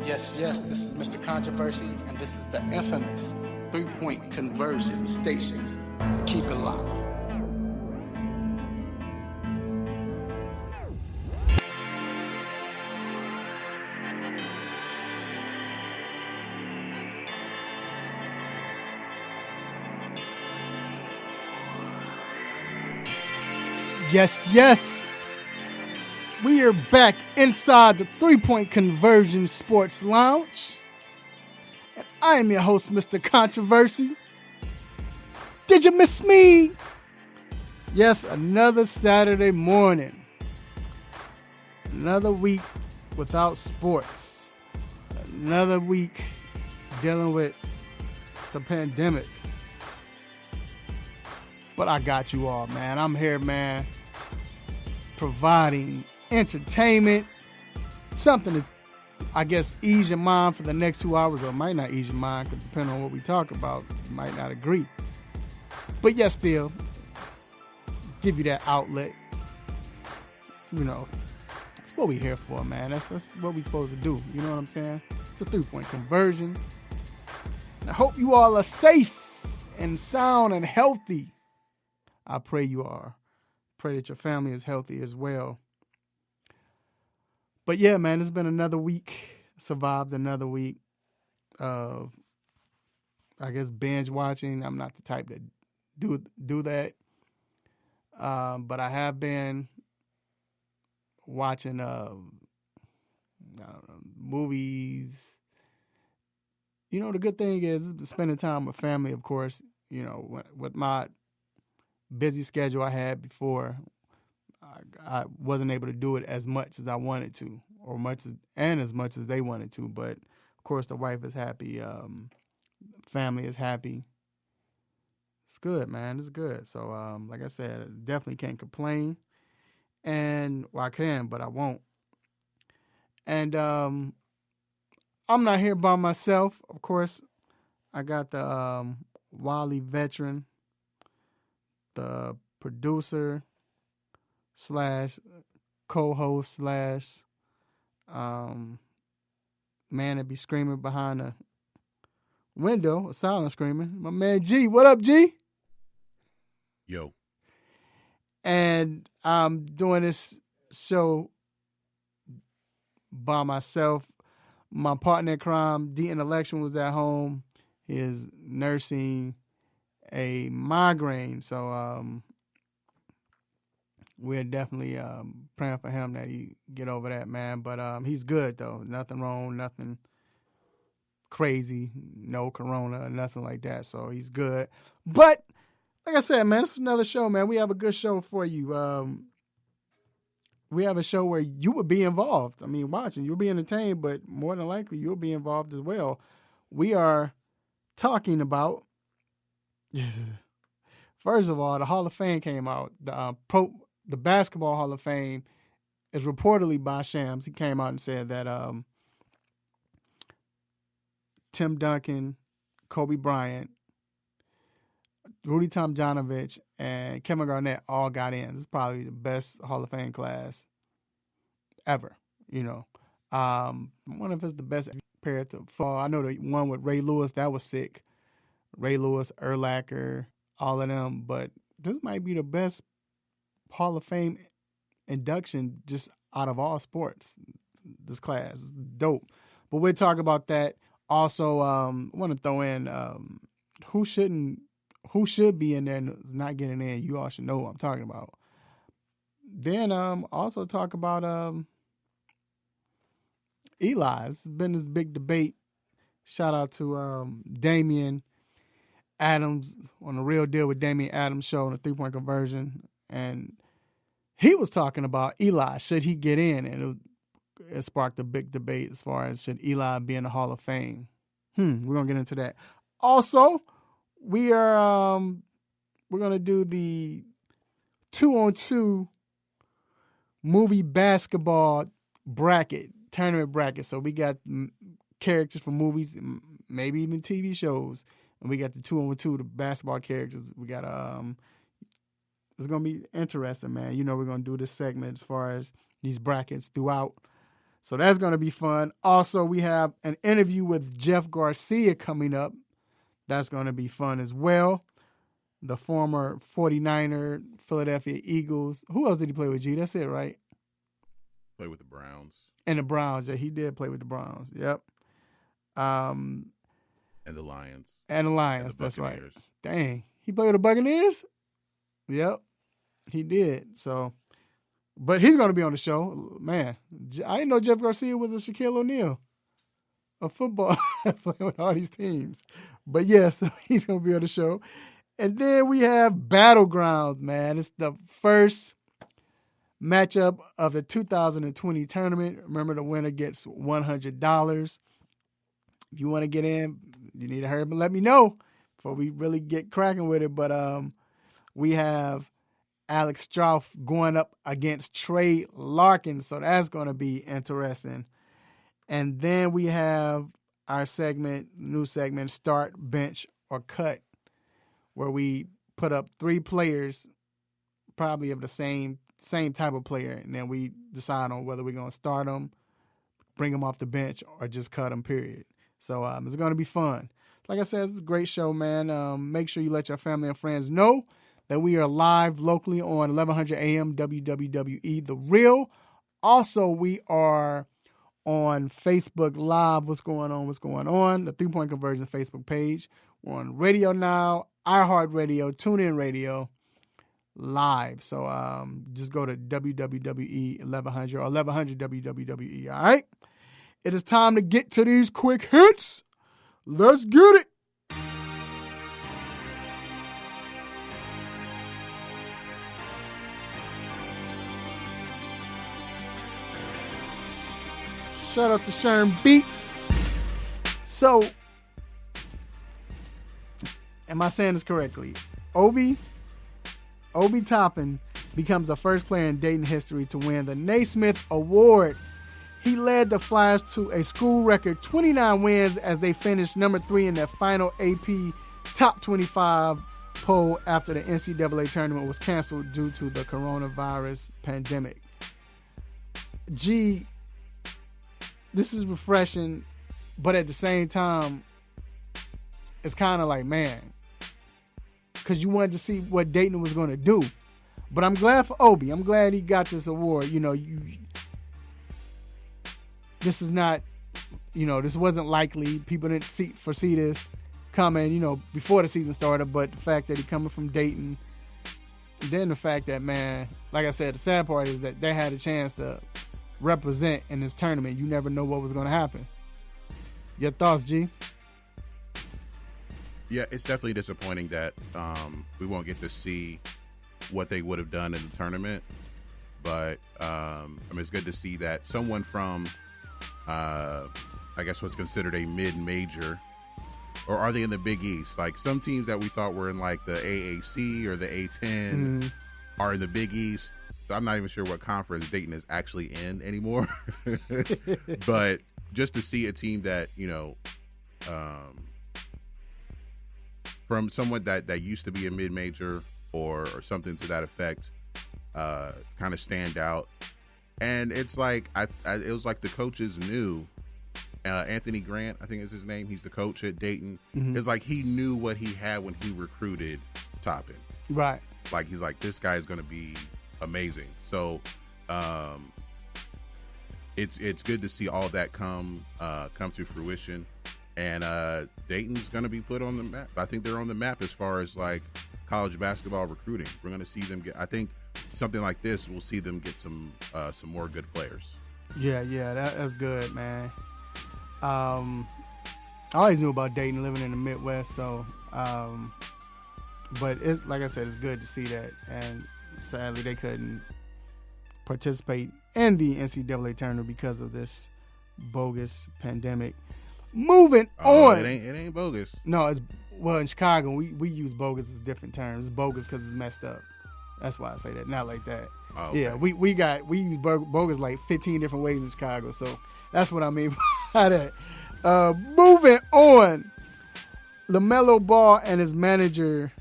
Yes, this is Mr. Controversy, and this is the infamous three-point conversion station. Keep it locked. Yes. We are back inside the three-point conversion sports lounge. And I am your host, Mr. Controversy. Did you miss me? Yes, another Saturday morning. Another week without sports. Another week dealing with the pandemic. But I got you all, man. I'm here, man, providing entertainment, something to, I guess, ease your mind for the next 2 hours, or it might not ease your mind, because depending on what we talk about, you might not agree. But yes, still, give you that outlet. You know, that's what we're here for, man. That's what we're supposed to do. You know what I'm saying? It's a three-point conversion. I hope you all are safe and sound and healthy. I pray you are. Pray that your family is healthy as well. But yeah, man, it's been another week. Survived another week of, I guess, binge watching. I'm not the type that do that. But I have been watching movies. You know, the good thing is spending time with family, of course. You know, with my busy schedule I had before, I wasn't able to do it as much as I wanted to, or as much as they wanted to. But of course, the wife is happy, family is happy. It's good, man. It's good. So, like I said, I definitely can't complain. And well, I can, but I won't. And I'm not here by myself. Of course, I got the Wally veteran, the producer / co-host / man that be screaming behind the window, a silent screaming. My man G, what up, G? Yo. And I'm doing this show by myself. My partner in crime, the intellectual, was at home. He is nursing a migraine, so we're definitely praying for him that he get over that, man. But he's good, though. Nothing wrong, nothing crazy, no corona, nothing like that. So he's good. But like I said, man, it's another show, man. We have a good show for you. We have a show where you will be involved. I mean, watching, you'll be entertained, but more than likely, you'll be involved as well. We are talking about, first of all, the Hall of Fame came out. The Basketball Hall of Fame is reportedly by Shams. He came out and said that Tim Duncan, Kobe Bryant, Rudy Tomjanovich, and Kevin Garnett all got in. This is probably the best Hall of Fame class ever, you know. One of it's the best compared to fall. I know the one with Ray Lewis, that was sick. Ray Lewis, Urlacher, all of them. But this might be the best Hall of Fame induction just out of all sports. This class is dope. But we'll talk about that. Also, I want to throw in who should be in there and is not getting in. You all should know what I'm talking about. Then also talk about Eli. It's been this big debate. Shout out to Damian Adams on The Real Deal with Damian Adams show on the three-point conversion. And he was talking about Eli. Should he get in? And it sparked a big debate as far as should Eli be in the Hall of Fame. We're going to get into that. Also, we're going to do the 2-on-2 movie basketball tournament bracket. So we got characters from movies, maybe even TV shows. And we got the 2-on-2, the basketball characters. We got it's going to be interesting, man. You know, we're going to do this segment as far as these brackets throughout So that's going to be fun. Also, we have an interview with Jeff Garcia coming up. That's going to be fun as well. The former 49er, Philadelphia Eagles. Who else did he play with, G? That's it, right? Play with the Browns. And the Browns. Yeah, he did play with the Browns. Yep. And the Lions. And the Lions, and the that's right. Buccaneers. Dang. He played with the Buccaneers? Yep. He did. So, but he's going to be on the show. Man, I didn't know Jeff Garcia was a Shaquille O'Neal of football playing with all these teams. But yes, he's going to be on the show. And then we have BattleGrounds, man. It's the first matchup of the 2020 tournament. Remember, the winner gets $100. If you want to get in, you need to hurry up and let me know before we really get cracking with it. But we have Alex Strouf going up against Trey Larkin, so that's going to be interesting. And then we have our new segment, Start, Bench, or Cut, where we put up 3 players, probably of the same type of player, and then we decide on whether we're going to start them, bring them off the bench, or just cut them, period. So it's going to be fun. Like I said, it's a great show, man. Make sure you let your family and friends know that we are live locally on 1100 AM WWWE The Real. Also, we are on Facebook Live. What's going on? The 3-Point Conversion Facebook page. We're on Radio Now, iHeartRadio, TuneIn Radio, live. So just go to WWWE 1100 or 1100 WWWE, all right? It is time to get to these quick hits. Let's get it. Shout out to Sharon Beats. So, am I saying this correctly? Obi Toppin becomes the first player in Dayton history to win the Naismith Award. He led the Flyers to a school record 29 wins as they finished number 3 in their final AP Top 25 poll after the NCAA tournament was canceled due to the coronavirus pandemic. Gee, this is refreshing, but at the same time, it's kind of like, man, because you wanted to see what Dayton was going to do. But I'm glad for Obi. I'm glad he got this award. You know, this is not, this wasn't likely. People didn't foresee this coming, before the season started. But the fact that he coming from Dayton, and then the fact that, man, like I said, the sad part is that they had a chance to represent in this tournament. You never know what was going to happen. Your thoughts, G? Yeah, it's definitely disappointing that we won't get to see what they would have done in the tournament. But it's good to see that someone from, I guess what's considered a mid-major, or are they in the Big East? Like some teams that we thought were in like the AAC or the A10 are in the Big East. So I'm not even sure what conference Dayton is actually in anymore. But just to see a team that, from someone that used to be a mid-major or something to that effect, kind of stand out. And it's like, it was like the coaches knew, Anthony Grant, I think is his name. He's the coach at Dayton. Mm-hmm. It's like he knew what he had when he recruited Toppin. Right. Like, he's like, this guy is going to be amazing. So it's good to see all that come to fruition. And Dayton's going to be put on the map. I think they're on the map as far as like college basketball recruiting. We're going to see them get, I think something like this, we'll see them get some more good players. Yeah, that's good, man. I always knew about Dayton living in the Midwest, so but it's like I said, it's good to see that. And sadly, they couldn't participate in the NCAA tournament because of this bogus pandemic. Moving on. It ain't bogus. No, in Chicago we use bogus as different terms. It's bogus because it's messed up. That's why I say that. Not like that. Oh, okay. Yeah, we use bogus like 15 different ways in Chicago. So that's what I mean by that. Moving on. LaMelo Ball and his manager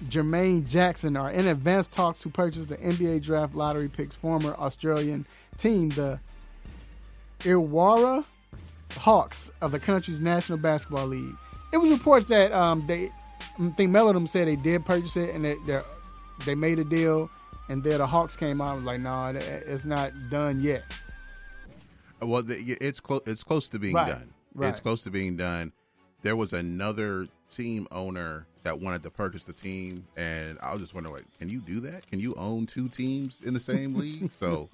Jermaine Jackson are in advanced talks to purchase the NBA draft lottery pick's former Australian team, the Illawarra Hawks of the country's National Basketball League. It was reports that I think Melodom said they did purchase it and they made a deal, and then the Hawks came out and was like, no, it's not done yet. Well, it's close to being done. Right. It's close to being done. There was another team owner that wanted to purchase the team, and I was just wondering, like, can you do that? Can you own two teams in the same league? So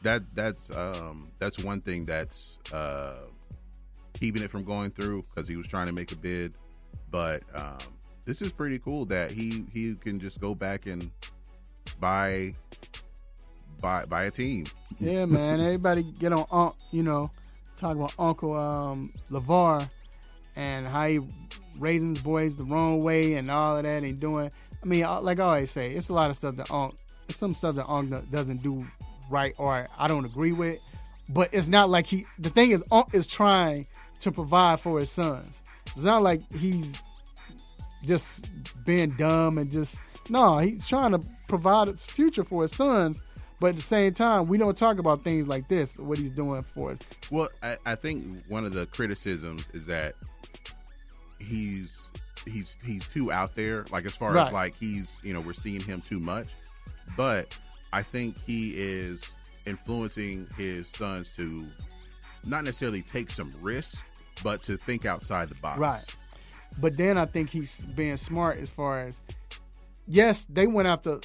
that's one thing that's keeping it from going through, because he was trying to make a bid. But this is pretty cool that he can just go back and buy a team. Yeah, man. Everybody get on, talking about Uncle LeVar and how he raising his boys the wrong way and all of that and doing. I mean, like I always say, it's a lot of stuff that some stuff that Unc doesn't do right or I don't agree with. But it's not like the thing is, Unc is trying to provide for his sons. It's not like he's just being dumb and no, he's trying to provide a future for his sons. But at the same time, we don't talk about things like this, what he's doing for us. Well, I think one of the criticisms is that he's too out there, like as far as like we're seeing him too much. But I think he is influencing his sons to not necessarily take some risks, but to think outside the box. Right. But then I think he's being smart as far as, yes, they went after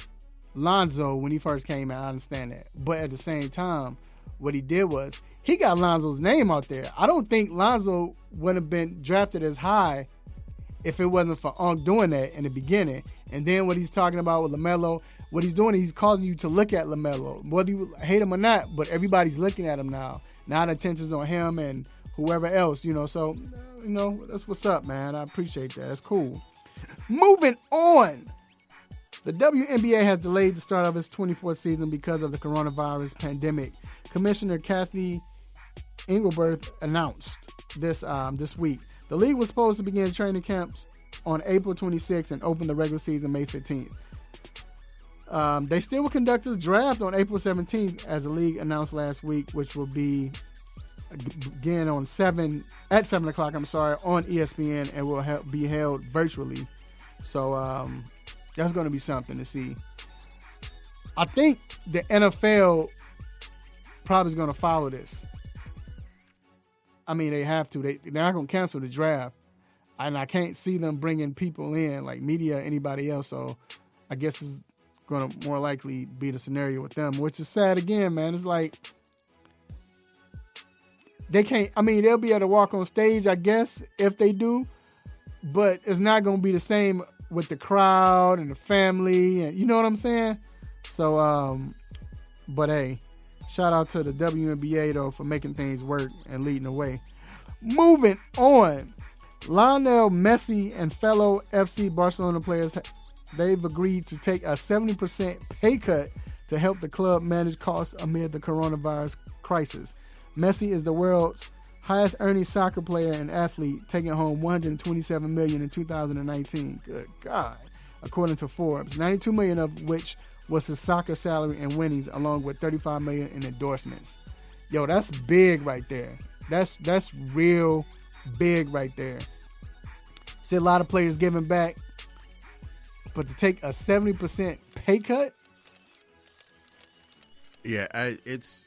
Lonzo when he first came out. I understand that. But at the same time, what he did was he got Lonzo's name out there. I don't think Lonzo would have been drafted as high if it wasn't for Unc doing that in the beginning. And then what he's talking about with LaMelo, what he's doing, he's causing you to look at LaMelo, whether you hate him or not, but everybody's looking at him now. Now the attention's on him and whoever else, So, that's what's up, man. I appreciate that. That's cool. Moving on. The WNBA has delayed the start of its 24th season because of the coronavirus pandemic. Commissioner Kathy Engelberth announced this week. The league was supposed to begin training camps on April 26th and open the regular season May 15th. They still will conduct this draft on April 17th, as the league announced last week, which will be again at 7 o'clock, on ESPN, and will be held virtually. So that's going to be something to see. I think the NFL probably is going to follow this. I mean, they have to. They're not going to cancel the draft. And I can't see them bringing people in, like media or anybody else. So I guess it's going to more likely be the scenario with them, which is sad again, man. It's like they can't. I mean, they'll be able to walk on stage, I guess, if they do. But it's not going to be the same with the crowd and the family, and you know what I'm saying? So, but hey, shout out to the WNBA though for making things work and leading the way. Moving on, Lionel Messi and fellow FC Barcelona players, they've agreed to take a 70% pay cut to help the club manage costs amid the coronavirus crisis. Messi is the world's highest earning soccer player and athlete, taking home $127 million in 2019. Good God. According to Forbes, $92 million of which was his soccer salary and winnings, along with $35 million in endorsements. Yo, that's big right there. That's real big right there. See a lot of players giving back, but to take a 70% pay cut? Yeah, it's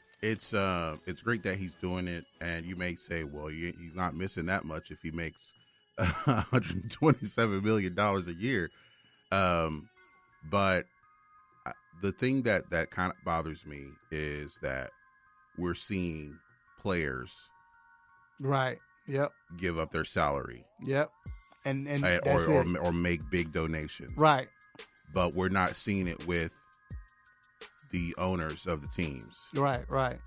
great that he's doing it, and you may say, well, he's not missing that much if he makes $127 million a year. But the thing that kind of bothers me is that we're seeing players, right? Yep. Give up their salary. Yep. And or make big donations. Right. But we're not seeing it with the owners of the teams. Right.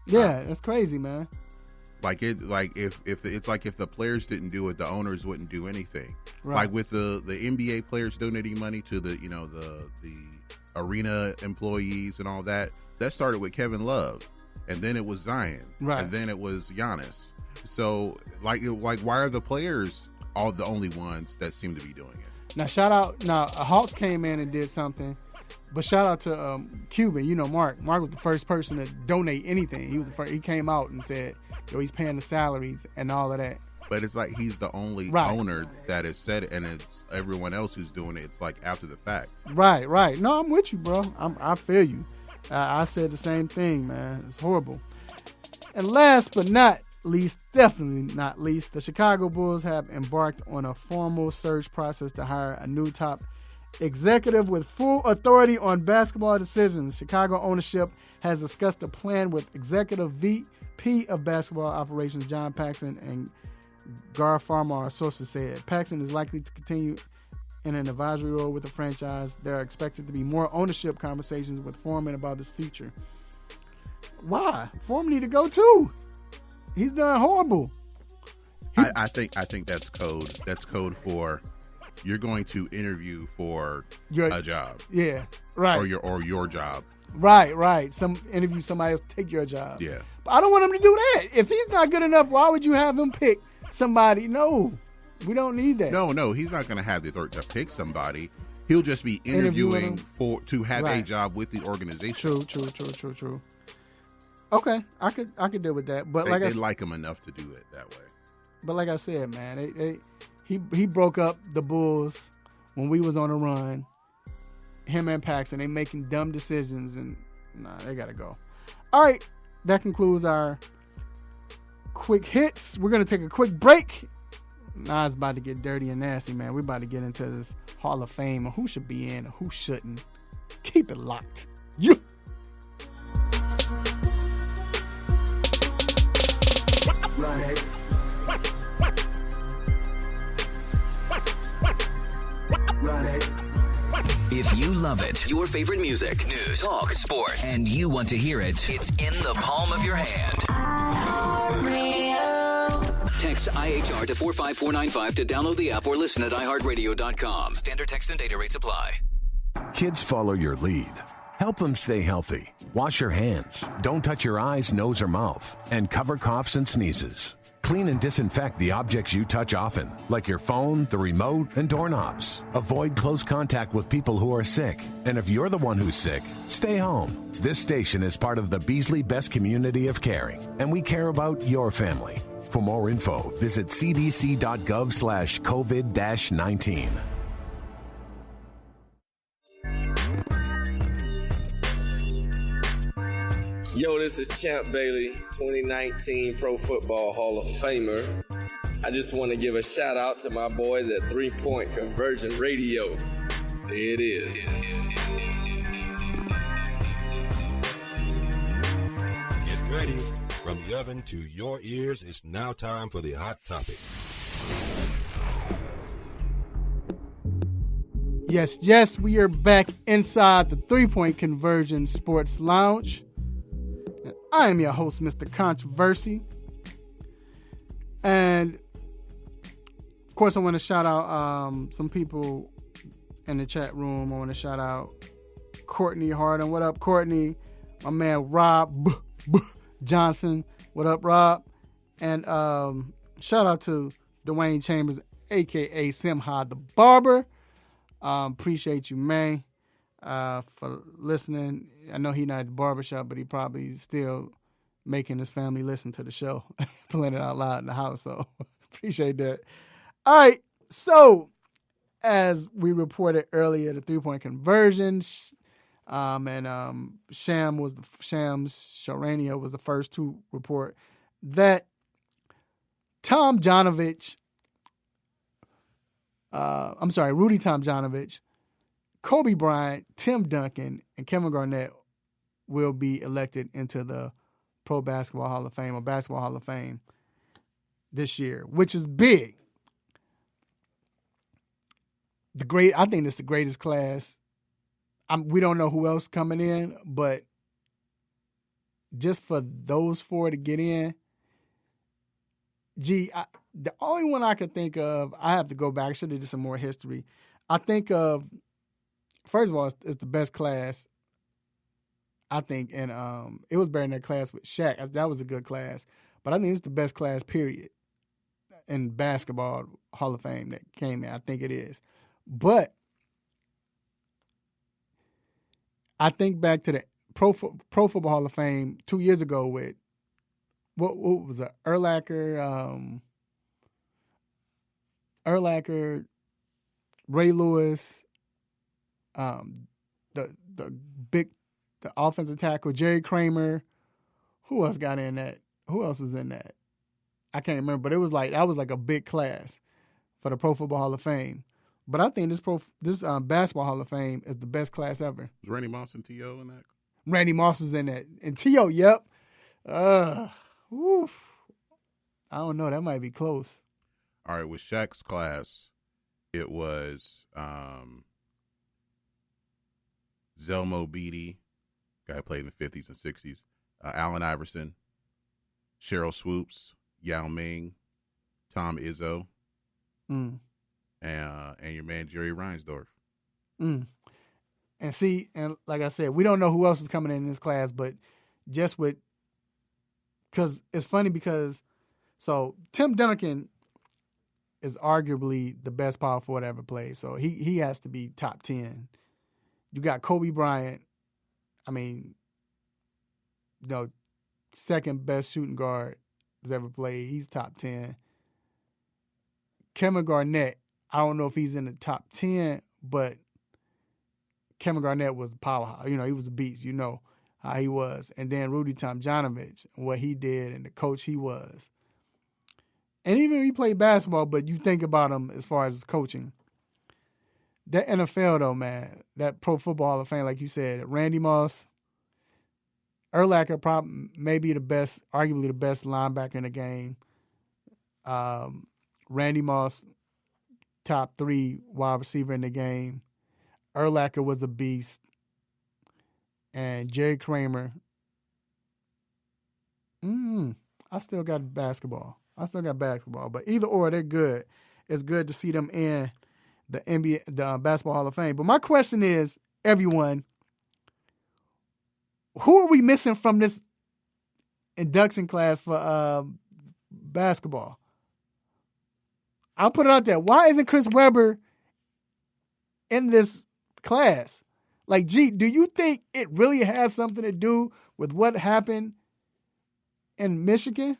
Yeah, that's crazy, man. If the players didn't do it, the owners wouldn't do anything. Right. Like with the NBA players donating money to the arena employees and all that. That started with Kevin Love, and then it was Zion, right, and then it was Giannis. So why are the players all the only ones that seem to be doing it? Now shout out. Now a Hawk came in and did something. But shout out to Cuban, Mark. Mark was the first person to donate anything. He was the first. He came out and said, "Yo, he's paying the salaries and all of that." But it's like he's the only owner that has said it, and it's everyone else who's doing it. It's like after the fact. Right. No, I'm with you, bro. I feel you. I said the same thing, man. It's horrible. And last but not least, definitely not least, the Chicago Bulls have embarked on a formal search process to hire a new top executive with full authority on basketball decisions. Chicago ownership has discussed a plan with Executive VP of Basketball Operations John Paxson and Gar Farmer, our sources said. Paxson is likely to continue in an advisory role with the franchise. There are expected to be more ownership conversations with Foreman about his future. Why? Foreman need to go too. He's done horrible. I think that's code. That's code for you're going to interview for a job. Yeah, right. Or your job. Right. Some interview somebody else, take your job. Yeah. But I don't want him to do that. If he's not good enough, why would you have him pick somebody? No, we don't need that. No, he's not going to have the authority to pick somebody. He'll just be interviewing to have a job with the organization. True. Okay, I could deal with that. But they like him enough to do it that way. But like I said, man, he broke up the Bulls when we was on a run. Him and Paxson, they making dumb decisions, and they gotta go. All right, that concludes our quick hits. We're gonna take a quick break. Nah, it's about to get dirty and nasty, man. We're about to get into this Hall of Fame and who should be in and who shouldn't. Keep it locked. You. Run it. Run it. If you love it, your favorite music, news, talk, sports, and you want to hear it, it's in the palm of your hand. Text IHR to 45495 to download the app or listen at iHeartRadio.com. Standard text and data rates apply. Kids follow your lead. Help them stay healthy. Wash your hands. Don't touch your eyes, nose, or mouth. And cover coughs and sneezes. Clean and disinfect the objects you touch often, like your phone, the remote, and doorknobs. Avoid close contact with people who are sick. And if you're the one who's sick, stay home. This station is part of the Beasley Best Community of Caring, and we care about your family. For more info, visit cdc.gov/COVID-19. Yo, this is Champ Bailey, 2019 Pro Football Hall of Famer. I just want to give a shout out to my boys at 3 Point Conversion Radio. There it is. Get ready. From the oven to your ears, it's now time for the Hot Topic. Yes, we are back inside the 3 Point Conversion Sports Lounge. And I am your host, Mr. Controversy. And, of course, I want to shout out some people in the chat room. I want to shout out Courtney Harden. What up, Courtney? My man, Rob Johnson. What up, Rob? And shout out to Dwayne Chambers, a.k.a. Simha the Barber. Appreciate you, man, for listening. I know he's not at the barbershop, but he probably still making his family listen to the show, playing it out loud in the house. So appreciate that. All right. So as we reported earlier, the 3 Point Conversion, and Shams Charania was the first to report that Rudy Tomjanovich, Kobe Bryant, Tim Duncan, and Kevin Garnett will be elected into the Pro Basketball Hall of Fame or Basketball Hall of Fame this year, which is big. I think it's the greatest class. We don't know who else coming in, but just for those four to get in, the only one I could think of, I have to go back. I should have did some more history. I think of, first of all, it's the best class, I think, and it was better than that class with Shaq. That was a good class. But I think it's the best class, period, in basketball Hall of Fame that came in. I think it is. But I think back to the Pro Football Hall of Fame 2 years ago with what was it? Urlacher, Ray Lewis, the offensive tackle Jerry Kramer. Who else got in that? Who else was in that? I can't remember, but that was like a big class for the Pro Football Hall of Fame. But I think this Basketball Hall of Fame is the best class ever. Was Randy Moss and T.O. in that? Randy Moss is in that. And T.O., yep. Oof. I don't know. That might be close. All right, with Shaq's class, it was Zelmo Beatty, guy who played in the 50s and 60s, Allen Iverson, Cheryl Swoops, Yao Ming, Tom Izzo, and your man Jerry Reinsdorf. And see, and like I said, we don't know who else is coming in this class, but just because it's funny so Tim Duncan is arguably the best power forward ever played, so he has to be top 10. You got Kobe Bryant, second best shooting guard has ever played. He's top 10. Kevin Garnett, I don't know if he's in the top 10, but Kevin Garnett was a powerhouse. He was a beast. You know how he was. And then Rudy Tomjanovich, what he did and the coach he was. And even if he played basketball, but you think about him as far as his coaching. That NFL, though, man, that Pro Football Hall of Fame, like you said, Randy Moss, Urlacher, maybe arguably the best linebacker in the game. Randy Moss, top 3 wide receiver in the game. Urlacher was a beast. And Jerry Kramer. I still got basketball. But either or, they're good. It's good to see them in the NBA, the Basketball Hall of Fame. But my question is, everyone, who are we missing from this induction class for basketball? I'll put it out there. Why isn't Chris Webber in this class? Like, G, do you think it really has something to do with what happened in Michigan?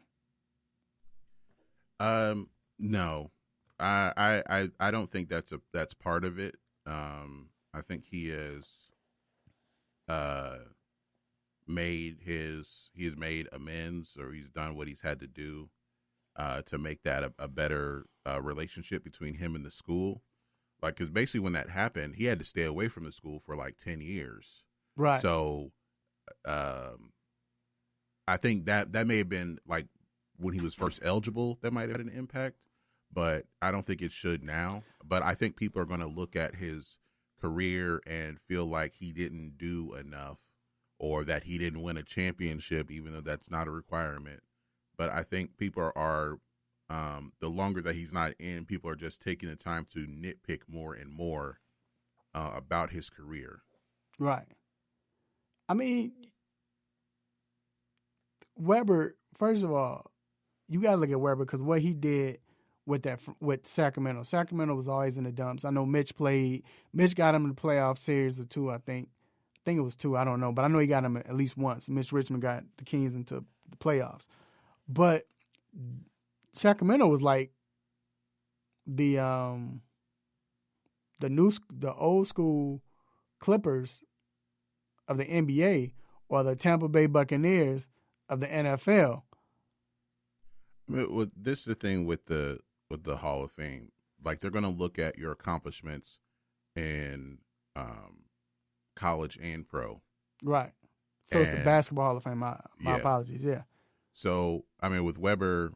No, I don't think that's part of it. I think he has made amends, or he's done what he's had to do to make that a better relationship between him and the school. Like, because basically when that happened, he had to stay away from the school for like 10 years. Right. So I think that may have been like when he was first eligible, that might have had an impact, but I don't think it should now. But I think people are going to look at his career and feel like he didn't do enough, or that he didn't win a championship, even though that's not a requirement. But I think people are the longer that he's not in, people are just taking the time to nitpick more and more about his career. Right. I mean, Webber, first of all, you got to look at Webber because what he did with Sacramento. Sacramento was always in the dumps. I know Mitch got him in the playoff series or 2, I think. I think it was 2, I don't know. But I know he got him at least once. Mitch Richmond got the Kings into the playoffs. But Sacramento was like the old school Clippers of the NBA, or the Tampa Bay Buccaneers of the NFL. This is the thing with the Hall of Fame. Like, they're going to look at your accomplishments in college and pro. Right. So it's the Basketball Hall of Fame. My apologies. Yeah. So, I mean, with Webber,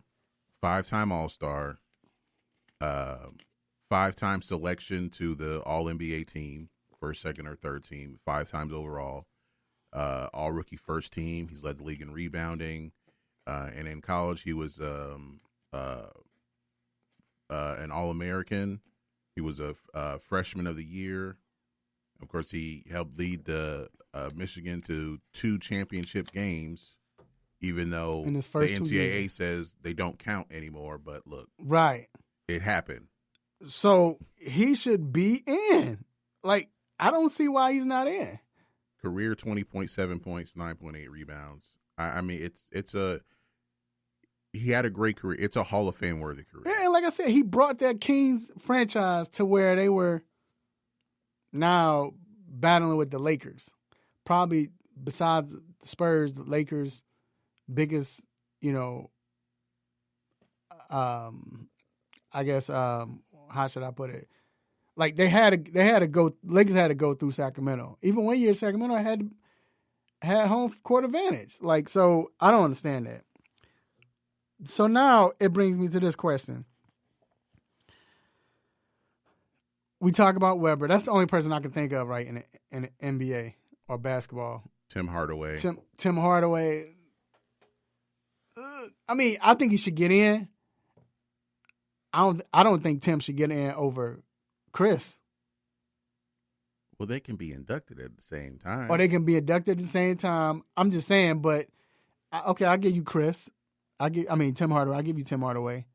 5-time All-Star, 5-time selection to the All-NBA team, first, second, or third team, 5 times overall, All-Rookie first team. He's led the league in rebounding. And in college, he was an All-American. He was a freshman of the year. Of course, he helped lead the Michigan to 2 championship games, even though the NCAA says they don't count anymore. But look, right, it happened. So he should be in. Like, I don't see why he's not in. career 20.7 points, 9.8 rebounds. I mean, he had a great career. It's a Hall of Fame worthy career. Yeah, and like I said, he brought that Kings franchise to where they were now battling with the Lakers. Probably besides the Spurs, the Lakers' biggest, I guess, how should I put it? Like Lakers had to go through Sacramento. Even one year Sacramento had home court advantage. Like, so I don't understand that. So now it brings me to this question. We talk about Webber. That's the only person I can think of, right, in the NBA or basketball. Tim Hardaway. Tim Hardaway. I mean, I think he should get in. I don't think Tim should get in over Chris. Well, they can be inducted at the same time. Or they can be inducted at the same time. I'm just saying, but okay, I'll give you Chris. Tim Hardaway. I'll give you Tim Hardaway.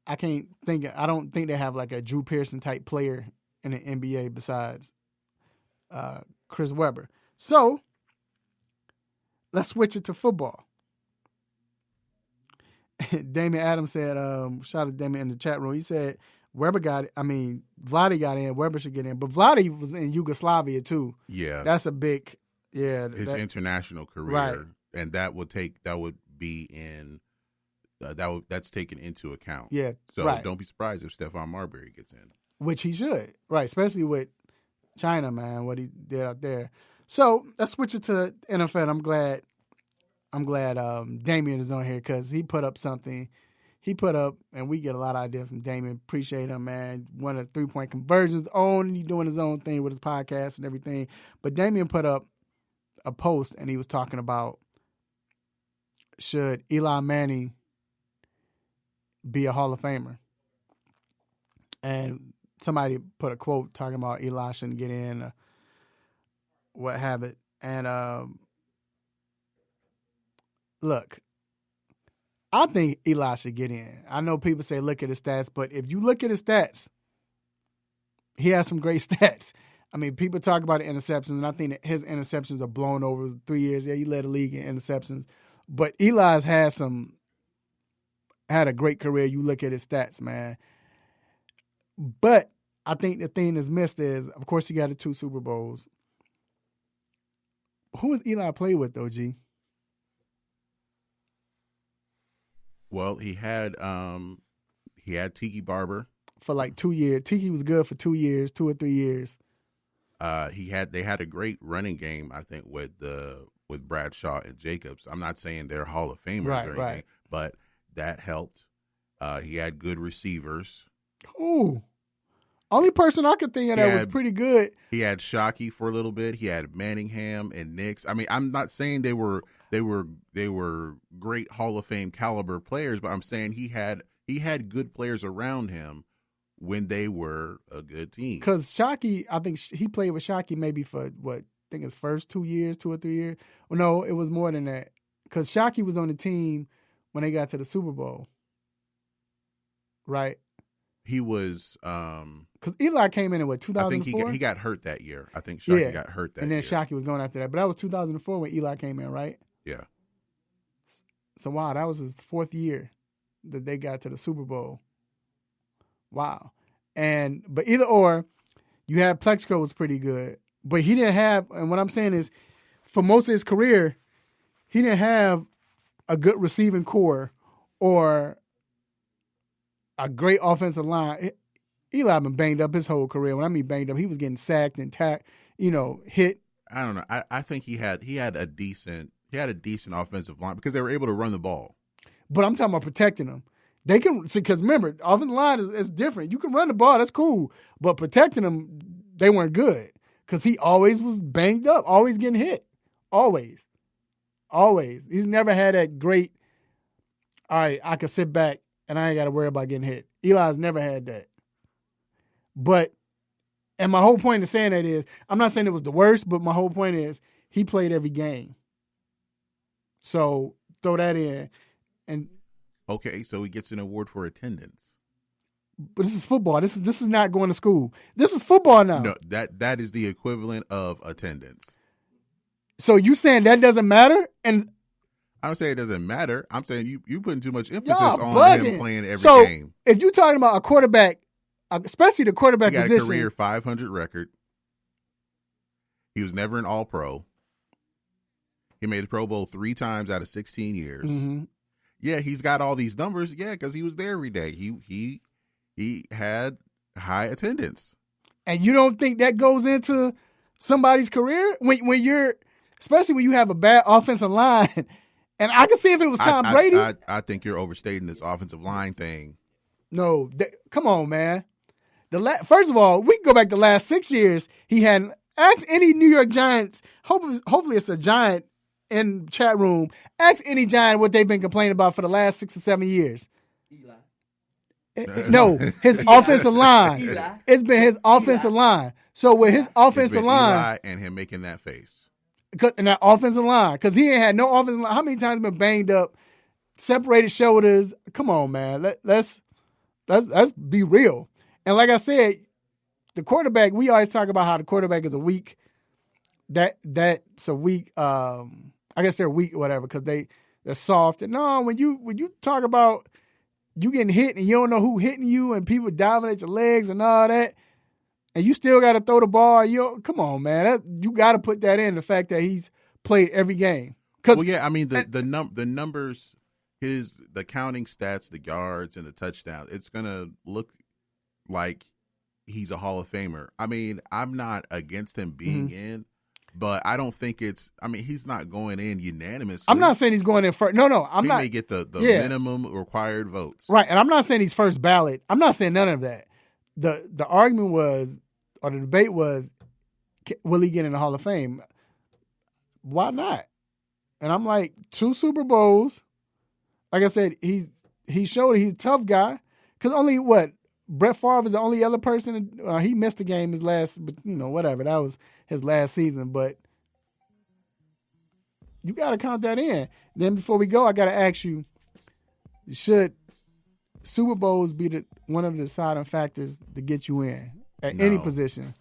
I don't think they have like a Drew Pearson type player in the NBA besides Chris Webber. So let's switch it to football. Damian Adams said, shout out to Damian in the chat room. He said Vladi got in, Webber should get in. But Vladi was in Yugoslavia too. Yeah. That's a big, his international career. Right. And that's taken into account. Yeah. So right. don't be surprised if Stephon Marbury gets in. Which he should. Right. Especially with China, man, what he did out there. So let's switch it to NFL. I'm glad Damian is on here because he put up something. He put up, and we get a lot of ideas from Damian. Appreciate him, man. One of the 3-point conversions on. He's doing his own thing with his podcast and everything. But Damian put up a post, and he was talking about should Eli Manning be a Hall of Famer? And somebody put a quote talking about Eli shouldn't get in, what have it. And look, I think Eli should get in. I know people say look at his stats, but if you look at his stats, he has some great stats. I mean, people talk about the interceptions, and I think that his interceptions are blown over 3 years. Yeah, he led the league in interceptions. But Eli's had a great career. You look at his stats, man. But I think the thing that's missed is, of course, he got the 2 Super Bowls. Who has Eli played with, though, G? Well, he had Tiki Barber for like 2 years. Tiki was good for 2 years, 2 or 3 years. They had a great running game, I think, with Bradshaw and Jacobs. I'm not saying they're Hall of Famers or anything, right. but that helped. He had good receivers. Ooh. Only person I could think of that was pretty good. He had Shockey for a little bit. He had Manningham and Nix. I mean, I'm not saying they were great Hall of Fame caliber players, but I'm saying he had good players around him when they were a good team. Because Shockey, I think he played with Shockey maybe for his first 2 years, 2 or 3 years. Well, no, it was more than that. Because Shockey was on the team when they got to the Super Bowl. Right? He was because Eli came in 2004. I think he got hurt that year. I think Shockey got hurt that year. And then Shockey was going after that. But that was 2004 when Eli came in, right? Yeah. So, wow, that was his 4th year that they got to the Super Bowl. Wow. But either or, you had Plexico was pretty good. But he didn't have, and what I'm saying is, for most of his career, he didn't have a good receiving core or a great offensive line. Eli been banged up his whole career. When I mean banged up, he was getting sacked and hit. I don't know. I think he had a decent offensive line because they were able to run the ball. But I'm talking about protecting them. They can, because remember, offensive line is different. You can run the ball, that's cool. But protecting them, they weren't good because he always was banged up, always getting hit. Always. He's never had that great, all right, I can sit back and I ain't got to worry about getting hit. Eli's never had that. And my whole point of saying that is, I'm not saying it was the worst, but my whole point is he played every game. So throw that in. And okay, so he gets an award for attendance. But this is football. This is not going to school. This is football now. No, that is the equivalent of attendance. So you saying that doesn't matter? And I'm saying it doesn't matter. I'm saying you putting too much emphasis on him playing every game. If you're talking about a quarterback, especially the quarterback he got position, a career 500 record. He was never an All-Pro. He made the Pro Bowl 3 times out of 16 years. Mm-hmm. Yeah, he's got all these numbers. Yeah, because he was there every day. He had high attendance. And you don't think that goes into somebody's career when you're, especially when you have a bad offensive line. And I can see if it was Tom Brady. I think you're overstating this offensive line thing. No, come on, man. First of all, we can go back the last 6 years. He had ask any New York Giants. Hopefully, it's a Giant in chat room. Ask any Giant what they've been complaining about for the last 6 or 7 years. No, his offensive line. Eli. It's been his offensive line. So with his offensive line, Eli and him making that face, and that offensive line, because he ain't had no offensive line. How many times been banged up, separated shoulders? Come on, man. Let's be real. And like I said, the quarterback. We always talk about how the quarterback is a weak. That's a weak. I guess they're weak or whatever because they're soft. And no, when you talk about you getting hit and you don't know who hitting you and people diving at your legs and all that, and you still got to throw the ball. Come on, man. You got to put that in, the fact that he's played every game. Well, yeah, I mean the numbers, the counting stats, the yards and the touchdowns. It's gonna look like he's a Hall of Famer. I mean, I'm not against him being in. But I don't think he's not going in unanimously. I'm not saying he's going in first. No, I'm not. He may get the minimum required votes. Right, and I'm not saying he's first ballot. I'm not saying none of that. The argument was, or the debate was, will he get in the Hall of Fame? Why not? And I'm like, 2 Super Bowls. Like I said, he showed he's a tough guy. Because only Brett Favre is the only other person. He missed a game his last, but whatever. That was his last season. But you got to count that in. Then before we go, I got to ask you: should Super Bowls be one of the deciding factors to get you in at any position?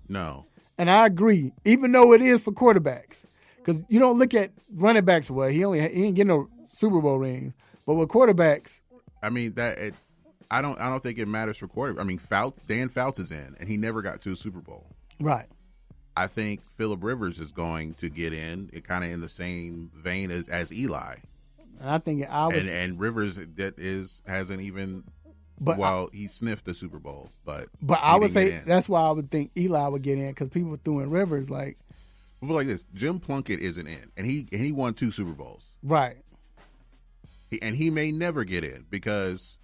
No. And I agree, even though it is for quarterbacks, because you don't look at running backs. Well, he ain't getting no Super Bowl rings, but with quarterbacks, I mean I don't think it matters for quarterback. I mean, Dan Fouts is in, and he never got to a Super Bowl. Right. I think Phillip Rivers is going to get in, kind of in the same vein as Eli. And I think and Rivers hasn't even. He sniffed the Super Bowl, but I would say that's why I would think Eli would get in, because people threw in Rivers like. People like this. Jim Plunkett isn't in, and he won 2 Super Bowls. Right. He may never get in because.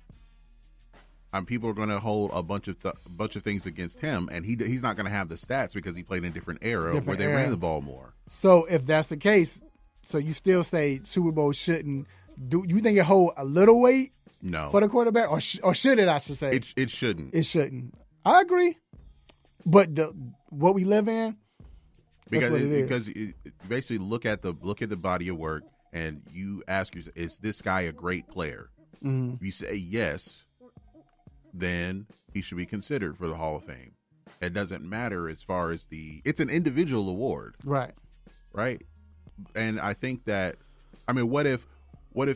People are going to hold a bunch of things against him, and he's not going to have the stats because he played in a different era where they ran the ball more. So if that's the case, so you still say Super Bowl shouldn't do? You think it hold a little weight? No, for the quarterback, or should it? I should say it shouldn't. It shouldn't. I agree, but what we live in, because basically look at the body of work, and you ask yourself, is this guy a great player? Mm-hmm. If you say yes, then he should be considered for the Hall of Fame. It doesn't matter as far as it's an individual award. Right. And I think that, what if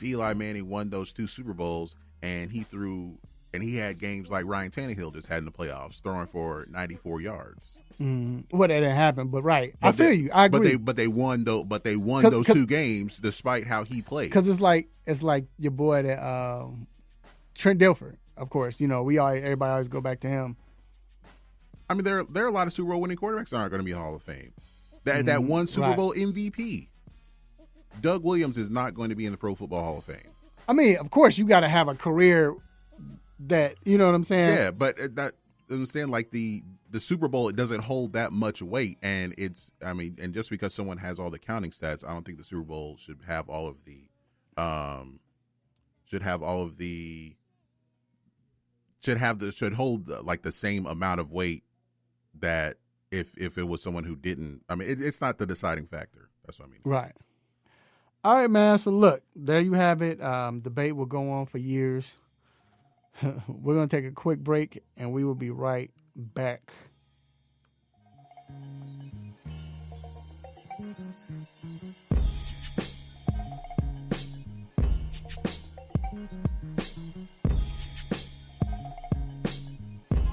Eli Manning won those 2 Super Bowls and he had games like Ryan Tannehill just had in the playoffs, throwing for 94 yards. Well, that didn't happen, but right. I feel you. I agree. But they won those 2 games despite how he played. Because it's like your boy that Trent Dilfer. Of course, everybody always go back to him. I mean, there are a lot of Super Bowl winning quarterbacks that aren't going to be Hall of Fame. That one Super Bowl MVP, Doug Williams, is not going to be in the Pro Football Hall of Fame. I mean, of course, you got to have a career that, you know what I'm saying? Yeah, but I'm saying like the Super Bowl, it doesn't hold that much weight, and and just because someone has all the counting stats, I don't think the Super Bowl should have all of the should hold like the same amount of weight that if it was someone who didn't. It's not the deciding factor. That's what I mean. Right. All right, man. So look, there you have it. Debate will go on for years. We're going to take a quick break, and we will be right back.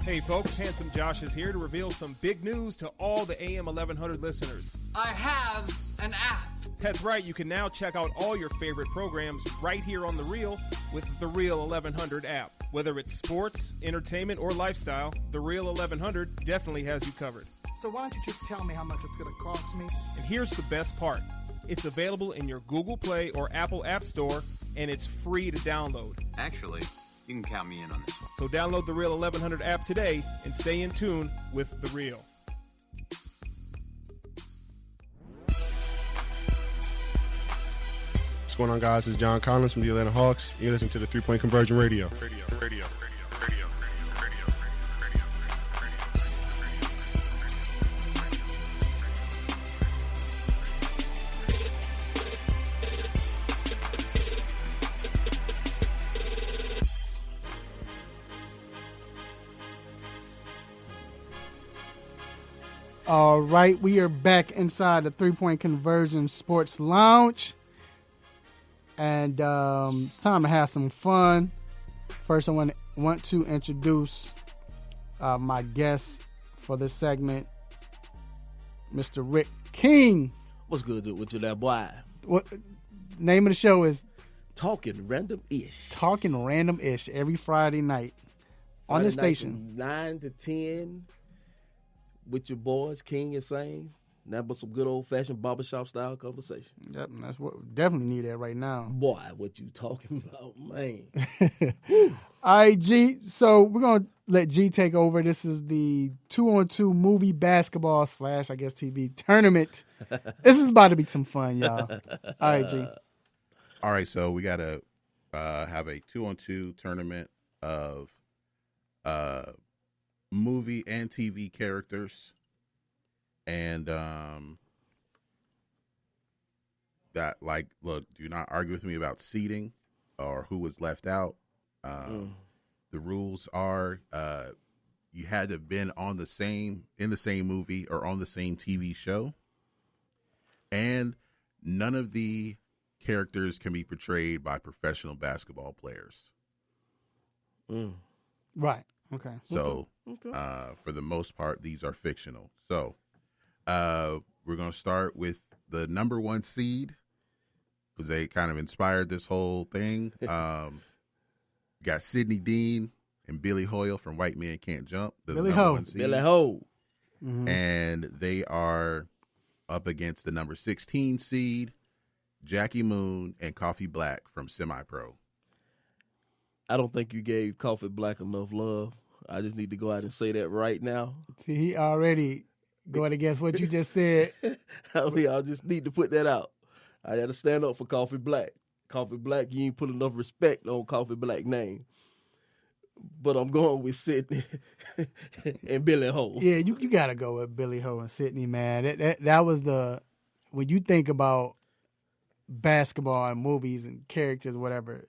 Hey folks, Handsome Josh is here to reveal some big news to all the AM 1100 listeners. I have an app. That's right, you can now check out all your favorite programs right here on The Real with the Real 1100 app. Whether it's sports, entertainment, or lifestyle, the Real 1100 definitely has you covered. So why don't you just tell me how much it's going to cost me? And here's the best part. It's available in your Google Play or Apple App Store, and it's free to download. Actually, you can count me in on this one. So download the Real 1100 app today and stay in tune with The Real. What's going on, guys? It's John Collins from the Atlanta Hawks. You're listening to the 3-Point Conversion Radio. All right, we are back inside the 3-Point Conversion Sports Lounge. And it's time to have some fun. First, I want to introduce my guest for this segment, Mr. Rick King. What's good with you there, boy? What name of the show is? Talking Random-ish. Talking Random-ish every Friday night on the station. 9 to 10 with your boys, King and Sane. That was some good old-fashioned barbershop style conversation. Yep, that's what we definitely need that right now. Boy, what you talking about, man. All right, G. So we're going to let G take over. This is the 2-on-2 movie basketball / I guess TV tournament. This is about to be some fun, y'all. All right, G. All right, so we got to have a 2-on-2 tournament of movie and TV characters. And that, like, look, do not argue with me about seeding or who was left out. The rules are you had to have been in the same movie or on the same TV show. And none of the characters can be portrayed by professional basketball players. Right. Okay. So for the most part, these are fictional. So we're going to start with the number 1 seed because they kind of inspired this whole thing. Got Sidney Dean and Billy Hoyle from White Men Can't Jump. Billy Ho. Billy Ho. Mm-hmm. And they are up against the number 16 seed, Jackie Moon and Coffee Black from Semi-Pro. I don't think you gave Coffee Black enough love. I just need to go out and say that right now. See, he already going against what you just said. I just need to put that out. I got to stand up for Coffee Black. Coffee Black, you ain't put enough respect on Coffee Black name. But I'm going with Sidney and Billy Ho. Yeah, you got to go with Billy Ho and Sidney, man. That was when you think about basketball and movies and characters, whatever,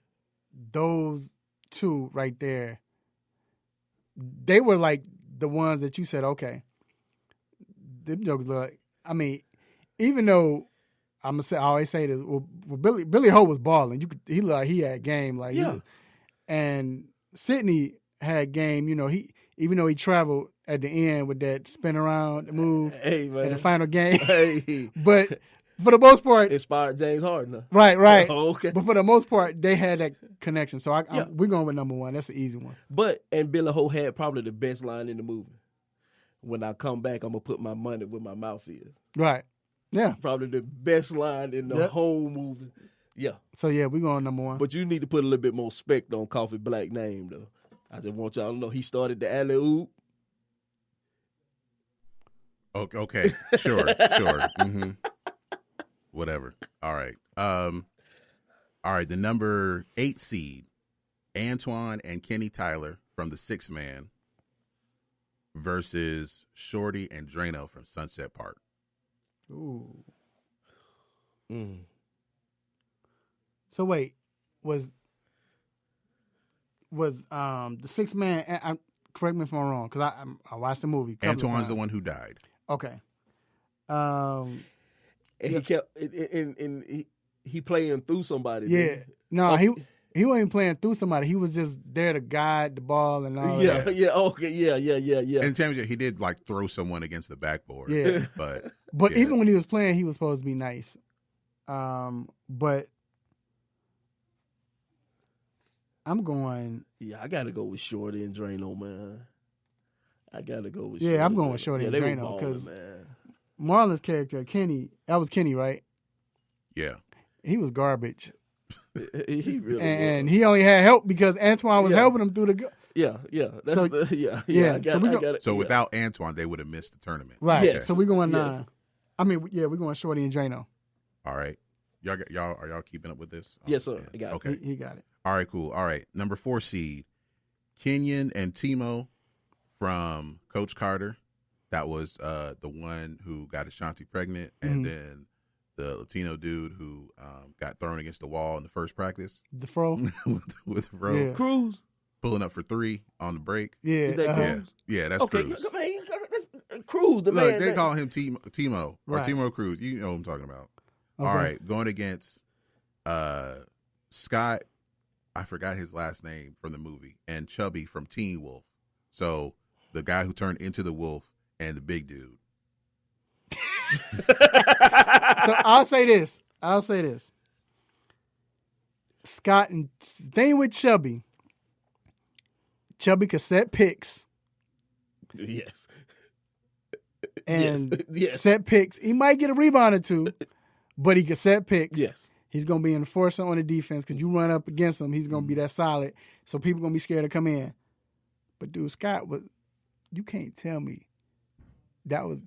those two right there, they were like the ones that you said, okay, them jokes look. I mean, even though I always say this, well Billy Ho was balling. He looked like he had game, like yeah. And Sidney had game. You know, even though he traveled at the end with that spin around move in the final game, hey. But for the most part, inspired James Harden. Right. Oh, okay. But for the most part, they had that connection. So we're going with number 1. That's an easy one. And Billy Ho had probably the best line in the movie. When I come back, I'm gonna put my money where my mouth is. Right. Yeah. Probably the best line in the whole movie. Yeah. So yeah, we're going number 1. But you need to put a little bit more respect on Coffee Black name though. I just want y'all to know he started the alley-oop. Okay. Sure. Mm-hmm. Whatever. All right. All right. The number 8 seed, Antoine and Kenny Tyler from the 6 Man versus Shorty and Drano from Sunset Park. Ooh. So wait, was the sixth man. Correct me if I'm wrong, because I watched the movie. Antoine's the one who died. Okay. And he kept and he playing through somebody. Yeah. No, he wasn't playing through somebody. He was just there to guide the ball and all that. Yeah. Okay. Yeah. And he did like throw someone against the backboard. Yeah. But even when he was playing, he was supposed to be nice. But I'm going. Yeah, I gotta go with Shorty and Drano, man. I gotta go with. Yeah, I'm going with Shorty and Drano because Marlon's character Kenny. That was Kenny, right? Yeah. He was garbage. He really and he only had help because Antoine was helping him through the. Yeah. So without Antoine, they would have missed the tournament. Right. Okay. So we're going. We're going Shorty and Drano. All right. Y'all are y'all keeping up with this? Yes, sir. I got it. Okay. He got it. All right, cool. All right. Number 4 seed, Kenyon and Timo from Coach Carter. That was the one who got Ashanti pregnant, and then the Latino dude who got thrown against the wall in the first practice. The fro? with Fro. Yeah. Cruz. Pulling up for 3 on the break. Yeah. Is that Cruz? Yeah, that's Cruz. Man, that's Cruz, the Look, man. they call him Timo or Right. Timo Cruz. You know what I'm talking about. Okay. All right, going against Scott, I forgot his last name from the movie, and Chubby from Teen Wolf. So the guy who turned into the wolf and the big dude. So I'll say this. Scott, and thing with Chubby could set picks. Yes. And Yes. set picks. He might get a rebound or two, but he could set picks. Yes. He's going to be an enforcer on the defense because you run up against him, he's going to be that solid. So people going to be scared to come in. But dude, Scott you can't tell me that was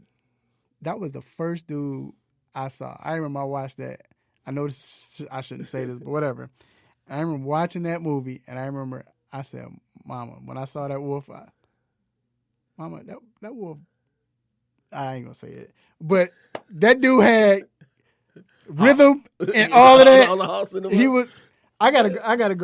the first dude I saw. I remember I watched that. I know I shouldn't say this, but whatever. I remember watching that movie, and I remember I said, Mama, when I saw that wolf, Mama, that wolf, I ain't going to say it. But that dude had rhythm and all of that. He was. I gotta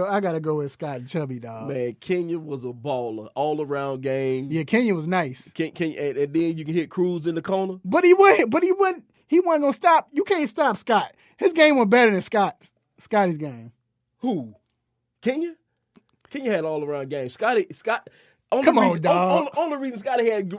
go with Scott and Chubby, dog. Man, Kenya was a baller, all around game. Yeah, Kenya was nice. Kenya, and then you can hit Cruz in the corner. But he wasn't gonna stop. You can't stop Scott. His game was better than Scotty's game. Who? Kenya? Kenya had all around game. Scott. Come on, dog. Only reason Scotty had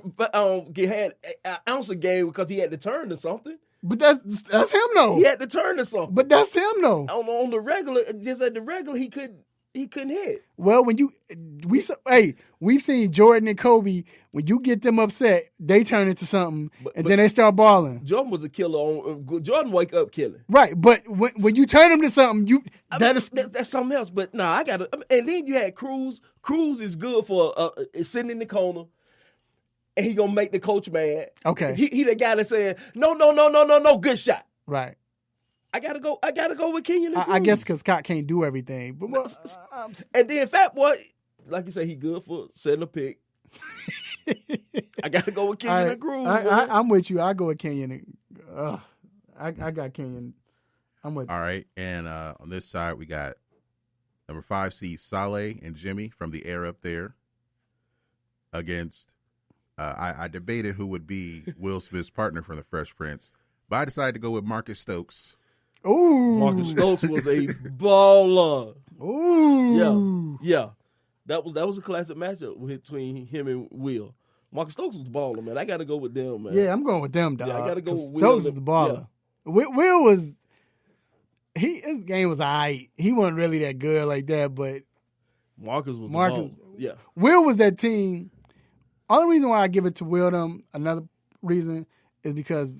an ounce of game because he had to turn to something. But that's him though. He had to turn to something. But that's him though. On the regular, just at the regular, he couldn't hit. Well, we've seen Jordan and Kobe. When you get them upset, they turn into something, and then they start balling. Jordan was a killer. Jordan wake up killing. Right, but when you turn them to something, that's something else. But no, I got to. And then you had Cruz. Cruz is good for sitting in the corner. And he gonna make the coach mad. Okay. He the guy that's saying, no, good shot. Right. I gotta go with Kenyon and Cruz. I guess because Scott can't do everything. But and then Fat Boy, like you say, he good for setting a pick. I gotta go with Kenyon and Cruz. I'm with you. I go with Kenyon. I got Kenyon. I'm with. All right, and on this side we got number 5 seed Saleh and Jimmy from the air up there against. I debated who would be Will Smith's partner from The Fresh Prince, but I decided to go with Marcus Stokes. Ooh, Marcus Stokes was a baller. Ooh, yeah. That was a classic matchup between him and Will. Marcus Stokes was the baller, man. I got to go with them, man. Yeah, I'm going with them, dog. Yeah, I got to go with Will. Stokes is the baller. Yeah. Will was his game was alright. He wasn't really that good like that, but Marcus was the baller. Yeah, Will was that team. Only reason why I give it to Will, another reason, is because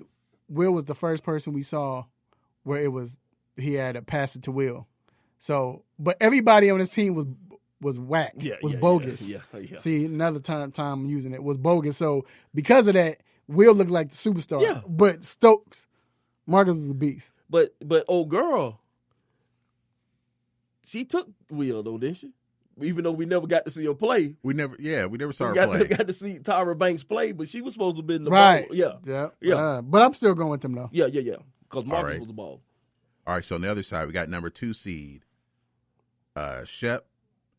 Will was the first person we saw where he had to pass it to Will. So, but everybody on his team was whack, was bogus. Yeah. See, another time I'm using it was bogus. So because of that, Will looked like the superstar. Yeah. But Stokes, Marcus was a beast. But old girl, she took Will though, didn't she? Even though we never got to see her play. We never saw her play. We got to see Tyra Banks play, but she was supposed to be in the right. ball. Yeah. But I'm still going with them, though. Yeah. Because Marcus was the ball. All right, so on the other side, we got number 2 seed, Shep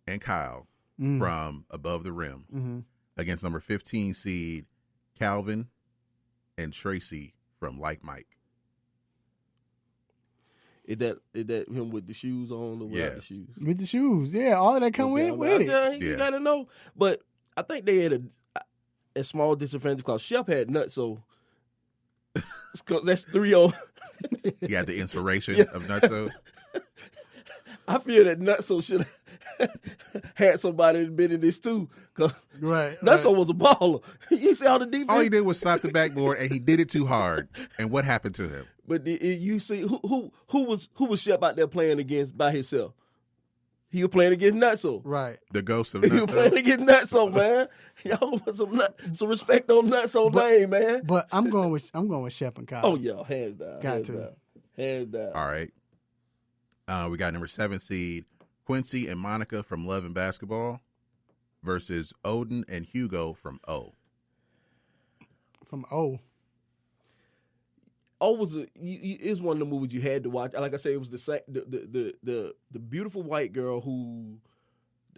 and Kyle from Above the Rim against number 15 seed Calvin and Tracy from Like Mike. Is that him with the shoes on or without the shoes? With the shoes, yeah. All of that come with it. You gotta know. But I think they had a small disadvantage because Shep had Nutso. That's 3 on. He had the inspiration of Nutso. I feel that Nutso should have had somebody that been in this too. Cause Nutso was a baller. You see how the defense. All he did was slap the backboard, and he did it too hard. And what happened to him? But you see who was Shep out there playing against by himself? He was playing against Nutso. Right. The ghost of Nutso. He was playing against Nutso, man. Y'all put some respect on Nutso name, man. But I'm going with Shep and Kyle. Oh yeah, hands down. Hands down. All right. We got number 7 seed Quincy and Monica from Love and Basketball versus Odin and Hugo from O. From O. O was is one of the movies you had to watch. Like I said, it was the beautiful white girl who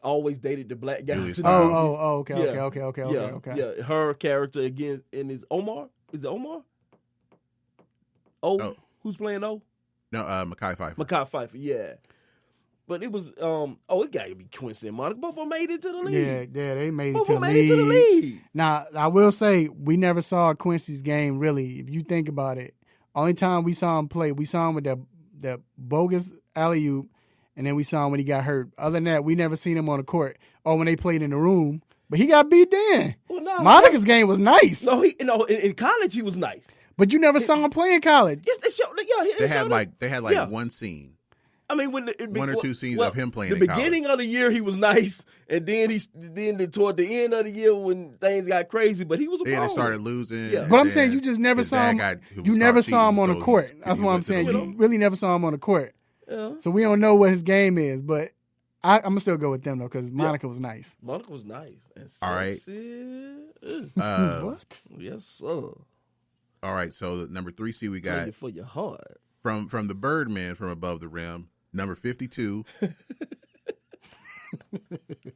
always dated the black guy. Okay. Yeah, her character again in his Omar. Is it Omar? Oh. Who's playing O? No, Mekhi Phifer. Mekhi Phifer, yeah. But it was it got to be Quincy and Monica. Both of them made it to the league. Yeah, they made Both it of them made it to the league. Now, I will say we never saw Quincy's game really. If you think about it, only time we saw him play, we saw him with that bogus alley-oop, and then we saw him when he got hurt. Other than that, we never seen him on the court or when they played in the room. But he got beat then. Well, no, Monica's game was nice. No, in college he was nice. But you never saw him play in college. Yes, they had one scene. I mean, when one or two scenes of him playing. The beginning of the year he was nice, and then toward the end of the year when things got crazy, but he was a baller. They started losing. Yeah. But I'm saying you just never saw him. You never saw him on the court. That's what I'm saying. You really never saw him on the court. Yeah. So we don't know what his game is, but I'm gonna still go with them though because Monica was nice. Monica was nice. All right. What? Yes, sir. All right. So number 3 seed we got for your heart from the Birdman from Above the Rim. Number 52. And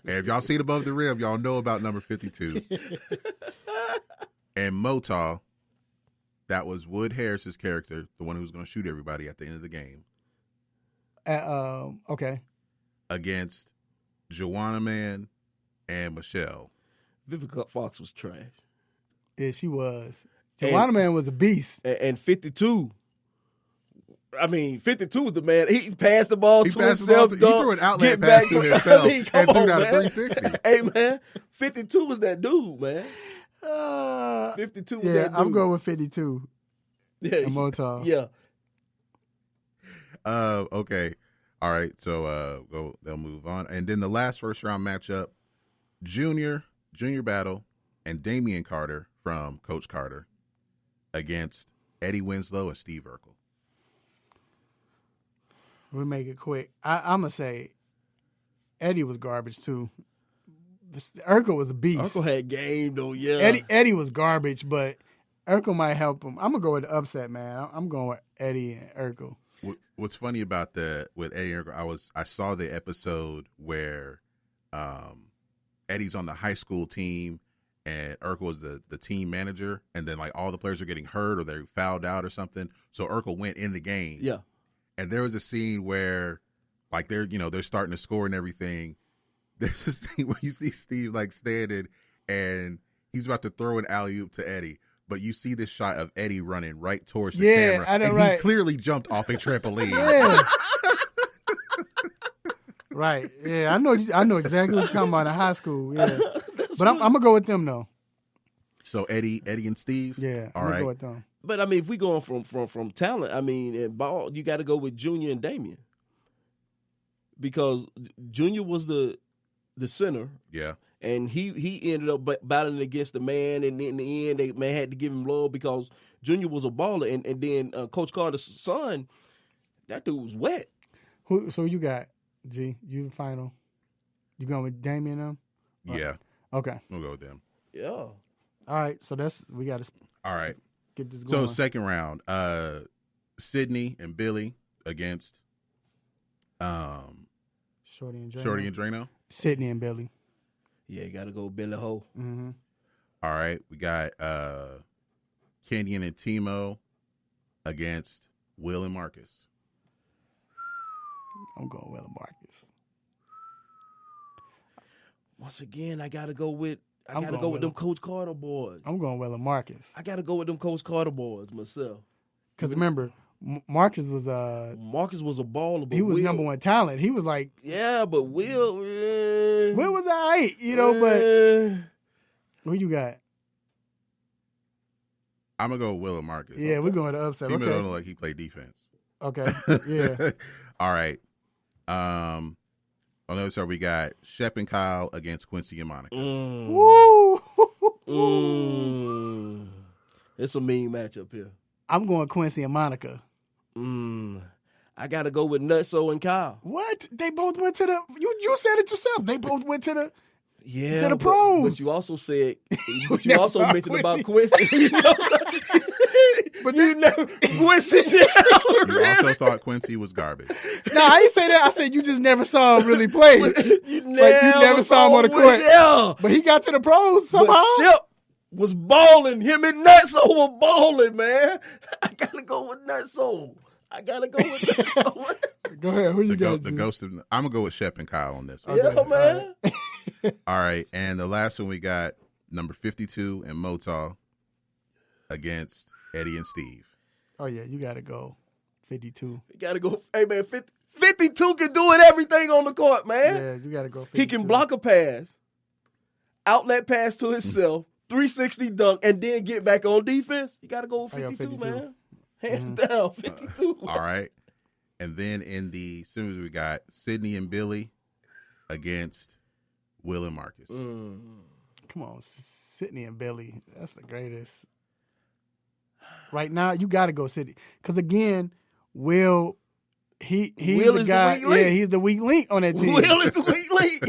if y'all seen Above the Rim, y'all know about number 52. And Motah, that was Wood Harris's character, the one who was going to shoot everybody at the end of the game. Okay. Against Joanna Man and Michelle. Vivica Fox was trash. Yeah, she was. Joanna Man was a beast. And 52. I mean, 52 was the man. He passed the ball to himself. He threw an outlet pass to himself and threw down a 360. Hey, man, 52 was that dude, man. 52 was that dude. I'm going with 52. Yeah. And Motah. Yeah. Okay. All right. So they'll move on. And then the last first round matchup, Junior Battle, and Damian Carter from Coach Carter against Eddie Winslow and Steve Urkel. We make it quick. I'm gonna say Eddie was garbage too. Urkel was a beast. Urkel had game though, yeah. Eddie was garbage, but Urkel might help him. I'm gonna go with the upset, man. I'm going with Eddie and Urkel. What's funny about with Eddie and Urkel, I saw the episode where Eddie's on the high school team and Urkel is the team manager, and then like all the players are getting hurt or they're fouled out or something. So Urkel went in the game. Yeah. And there was a scene where, like, they're starting to score and everything. There's a scene where you see Steve, like, standing, and he's about to throw an alley-oop to Eddie. But you see this shot of Eddie running right towards the camera. I know, and right. He clearly jumped off a trampoline. Yeah. Right. Yeah, I know exactly what you're talking about in high school. Yeah. But I'm going to go with them, though. So Eddie and Steve? Yeah, all I'm right. going to go with them. But, I mean, if we going from talent, I mean, in ball, you got to go with Junior and Damian. Because Junior was the center. Yeah. And he ended up battling against the man, and in the end, man had to give him love because Junior was a baller. And then Coach Carter's son, that dude was wet. So you got, G, you final. You going with Damian now? Yeah. Okay. We'll go with them. Yeah. All right. So we got to. All right. Get this going. So second round, Sydney and Billy against Shorty and Drano. Shorty and Drano. Sydney and Billy. Yeah, you got to go Billy Ho. Mm-hmm. All right, we got Kenyon and Timo against Will and Marcus. I'm going Will and Marcus. Once again, I got to go with them Coach Carter boys. I'm going Will and Marcus. I got to go with them Coach Carter boys myself. Because remember, Marcus was a baller. He was number one talent. He was like, yeah, but Will was all right, but who you got? I'm gonna go with Will and Marcus. Yeah, we're going to upset. Timo Okay. don't look like he played defense. Okay. Yeah. All right. On the other side, we got Shep and Kyle against Quincy and Monica. Woo! It's a mean matchup here. I'm going Quincy and Monica. I got to go with Nutso and Kyle. What? They both went to the. You said it yourself. They both went to the. Yeah, to the pros. But you also said. But you also mentioned about Quincy. But you never Quincy. You also thought Quincy was garbage. No, I didn't say that. I said you just never saw him really play. You never saw him on the court. Yeah. But he got to the pros somehow. But Shep was balling. Him and Nutso were balling, man. I gotta go with Nutso. Go ahead. Who you got? The ghost of. I'm gonna go with Shep and Kyle on this one. Yeah, man. All right, and the last one we got number 52 and Motah against Eddie and Steve. Oh yeah, you gotta go 52. You gotta go. Hey man, 52 can do it everything on the court, man. Yeah, you gotta go 52. He can block a pass, outlet pass to himself, 360 dunk, and then get back on defense. You gotta go with 52, man. Hands down, 52. All right, and then in the semis we got Sydney and Billy against Will and Marcus. Come on, Sydney and Billy. That's the greatest. Right now, you got to go Sydney. Because, again, Will, he's the guy. Yeah, he's the weak link on that team. Will is the weak link.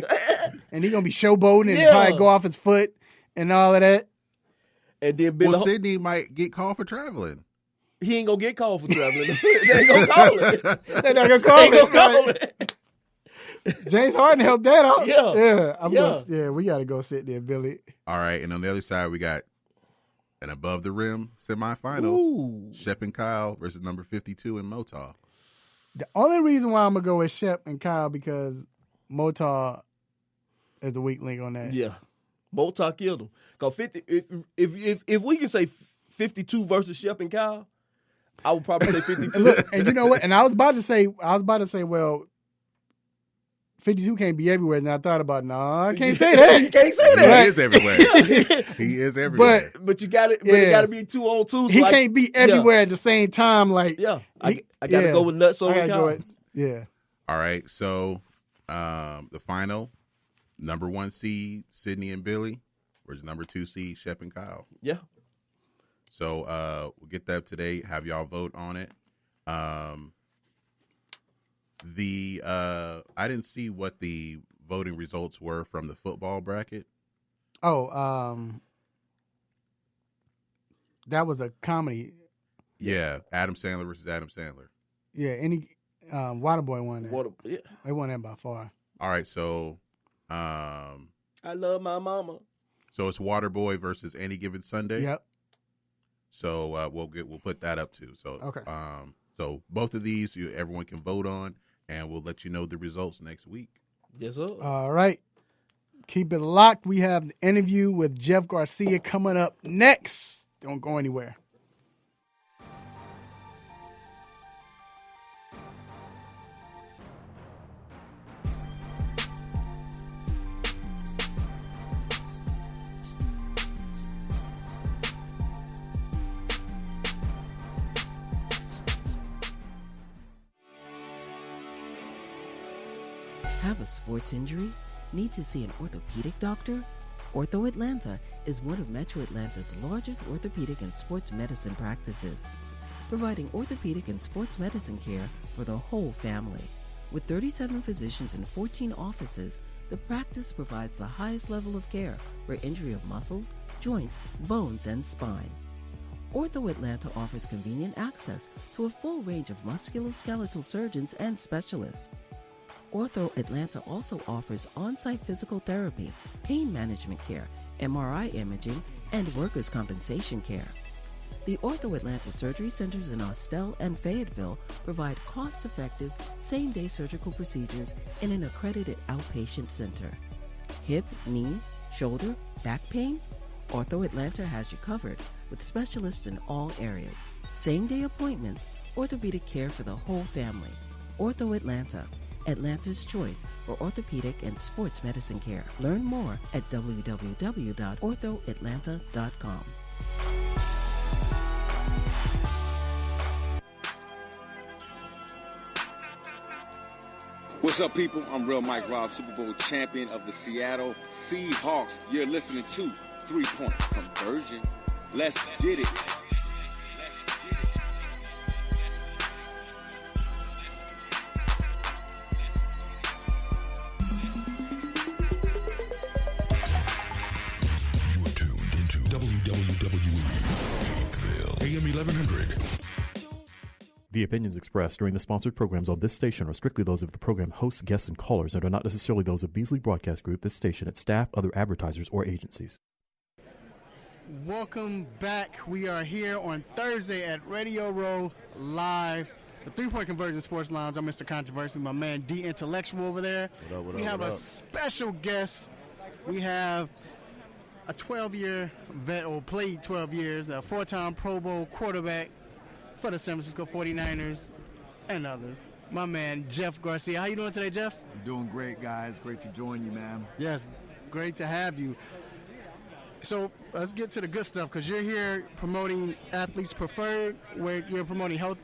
And he's going to be showboating and probably go off his foot and all of that. And then Billy. Well, Sydney might get called for traveling. He ain't going to get called for traveling. They ain't going to call it. They're not going to call it. James Harden helped that out. Yeah. We got to go Sydney and Billy. All right, and on the other side, we got an above the rim semifinal. Ooh. Shep and Kyle versus number 52 and Motah. The only reason why I'm going to go with Shep and Kyle because Motah is the weak link on that. Yeah. Motah killed him. Because if we can say 52 versus Shep and Kyle, I would probably say 52. Look, and you know what? And I was about to say, well, 52 can't be everywhere. And I thought about, I can't say that. You can't say that. He is everywhere. He is everywhere. But you got it. But it got to be 2-on-2. So he can't be everywhere at the same time. Like I got to go with Nutso and Kyle. Yeah. All right. So the final, number 1 seed Sydney and Billy versus number 2 seed Shep and Kyle. Yeah. So we'll get that today. Have y'all vote on it. I didn't see what the voting results were from the football bracket. Oh, that was a comedy. Yeah, Adam Sandler versus Adam Sandler. Yeah, any Waterboy won that. They won that by far. All right, so I love my mama. So it's Waterboy versus Any Given Sunday. Yep. So we'll put that up too. So okay. So both of these everyone can vote on, and we'll let you know the results next week. Yes, sir. All right. Keep it locked. We have the interview with Jeff Garcia coming up next. Don't go anywhere. Have a sports injury? Need to see an orthopedic doctor? Ortho Atlanta is one of Metro Atlanta's largest orthopedic and sports medicine practices, providing orthopedic and sports medicine care for the whole family. With 37 physicians and 14 offices, the practice provides the highest level of care for injury of muscles, joints, bones, and spine. Ortho Atlanta offers convenient access to a full range of musculoskeletal surgeons and specialists. Ortho Atlanta also offers on-site physical therapy, pain management care, MRI imaging, and workers' compensation care. The Ortho Atlanta surgery centers in Austell and Fayetteville provide cost-effective, same-day surgical procedures in an accredited outpatient center. Hip, knee, shoulder, back pain? Ortho Atlanta has you covered with specialists in all areas. Same-day appointments, orthopedic care for the whole family. Ortho Atlanta, Atlanta's choice for orthopedic and sports medicine care. Learn more at www.orthoatlanta.com. What's up, people? I'm Real Mike Robb, Super Bowl champion of the Seattle Seahawks. You're listening to 3-Point Conversion. Let's get it. You are tuned into WWE AM 1100. The opinions expressed during the sponsored programs on this station are strictly those of the program hosts, guests, and callers and are not necessarily those of Beasley Broadcast Group, this station, its staff, other advertisers, or agencies. Welcome back. We are here on Thursday at Radio Row Live, the 3-Point Conversion Sports Lounge. I'm Mr. Controversy, my man D Intellectual over there. We have a special guest. We have a 12-year vet, or played 12 years, a 4-time Pro Bowl quarterback for the San Francisco 49ers and others. My man, Jeff Garcia. How you doing today, Jeff? I'm doing great, guys. Great to join you, man. Yes, great to have you. So let's get to the good stuff, because you're here promoting Athletes Preferred, where you're promoting health,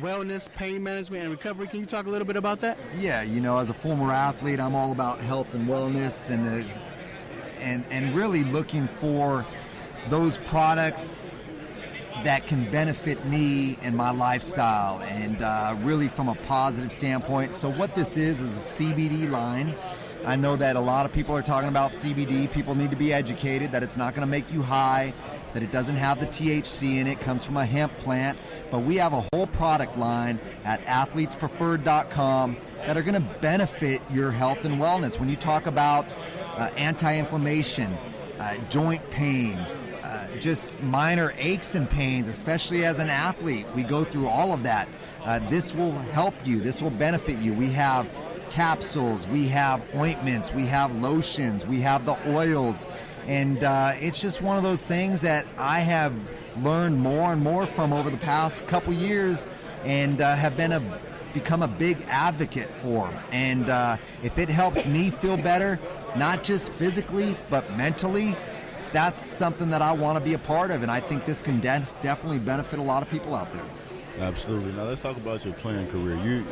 wellness, pain management, and recovery. Can you talk a little bit about that? Yeah, you know, as a former athlete, I'm all about health and wellness and really looking for those products that can benefit me and my lifestyle, and really from a positive standpoint. So what this is a CBD line. I know that a lot of people are talking about CBD. People need to be educated that it's not going to make you high, that it doesn't have the THC in it, comes from a hemp plant. But we have a whole product line at athletespreferred.com that are going to benefit your health and wellness. When you talk about anti-inflammation, joint pain, just minor aches and pains, especially as an athlete. We go through all of that. This will help you. This will benefit you. We have capsules, we have ointments, we have lotions, we have the oils. And it's just one of those things that I have learned more and more from over the past couple years, and have become a big advocate for. And if it helps me feel better, not just physically, but mentally, that's something that I want to be a part of, and I think this can definitely benefit a lot of people out there. Absolutely. Now let's talk about your playing career. You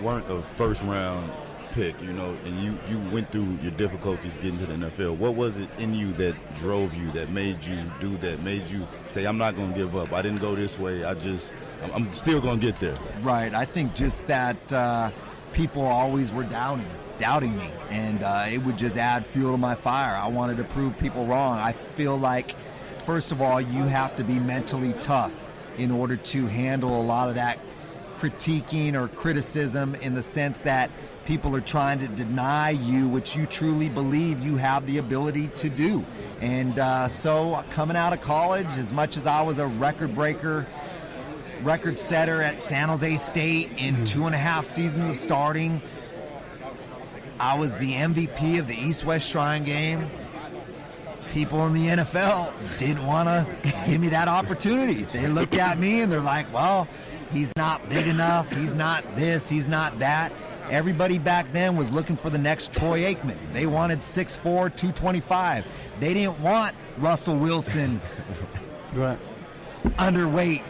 weren't a first-round pick, you know, and you went through your difficulties getting to the NFL. What was it in you that drove you, that made you do that, made you say, I'm not going to give up. I didn't go this way. I'm still going to get there. Right. I think just that people always were doubting me, and it would just add fuel to my fire. I wanted to prove people wrong. I feel like, first of all, you have to be mentally tough in order to handle a lot of that critiquing or criticism, in the sense that people are trying to deny you what you truly believe you have the ability to do. And so coming out of college, as much as I was a record setter at San Jose State in 2.5 seasons of starting, I was the MVP of the East-West Shrine game. People in the NFL didn't want to give me that opportunity. They looked at me and they're like, well, he's not big enough, he's not this, he's not that. Everybody back then was looking for the next Troy Aikman. They wanted 6'4", 225. They didn't want Russell Wilson underweight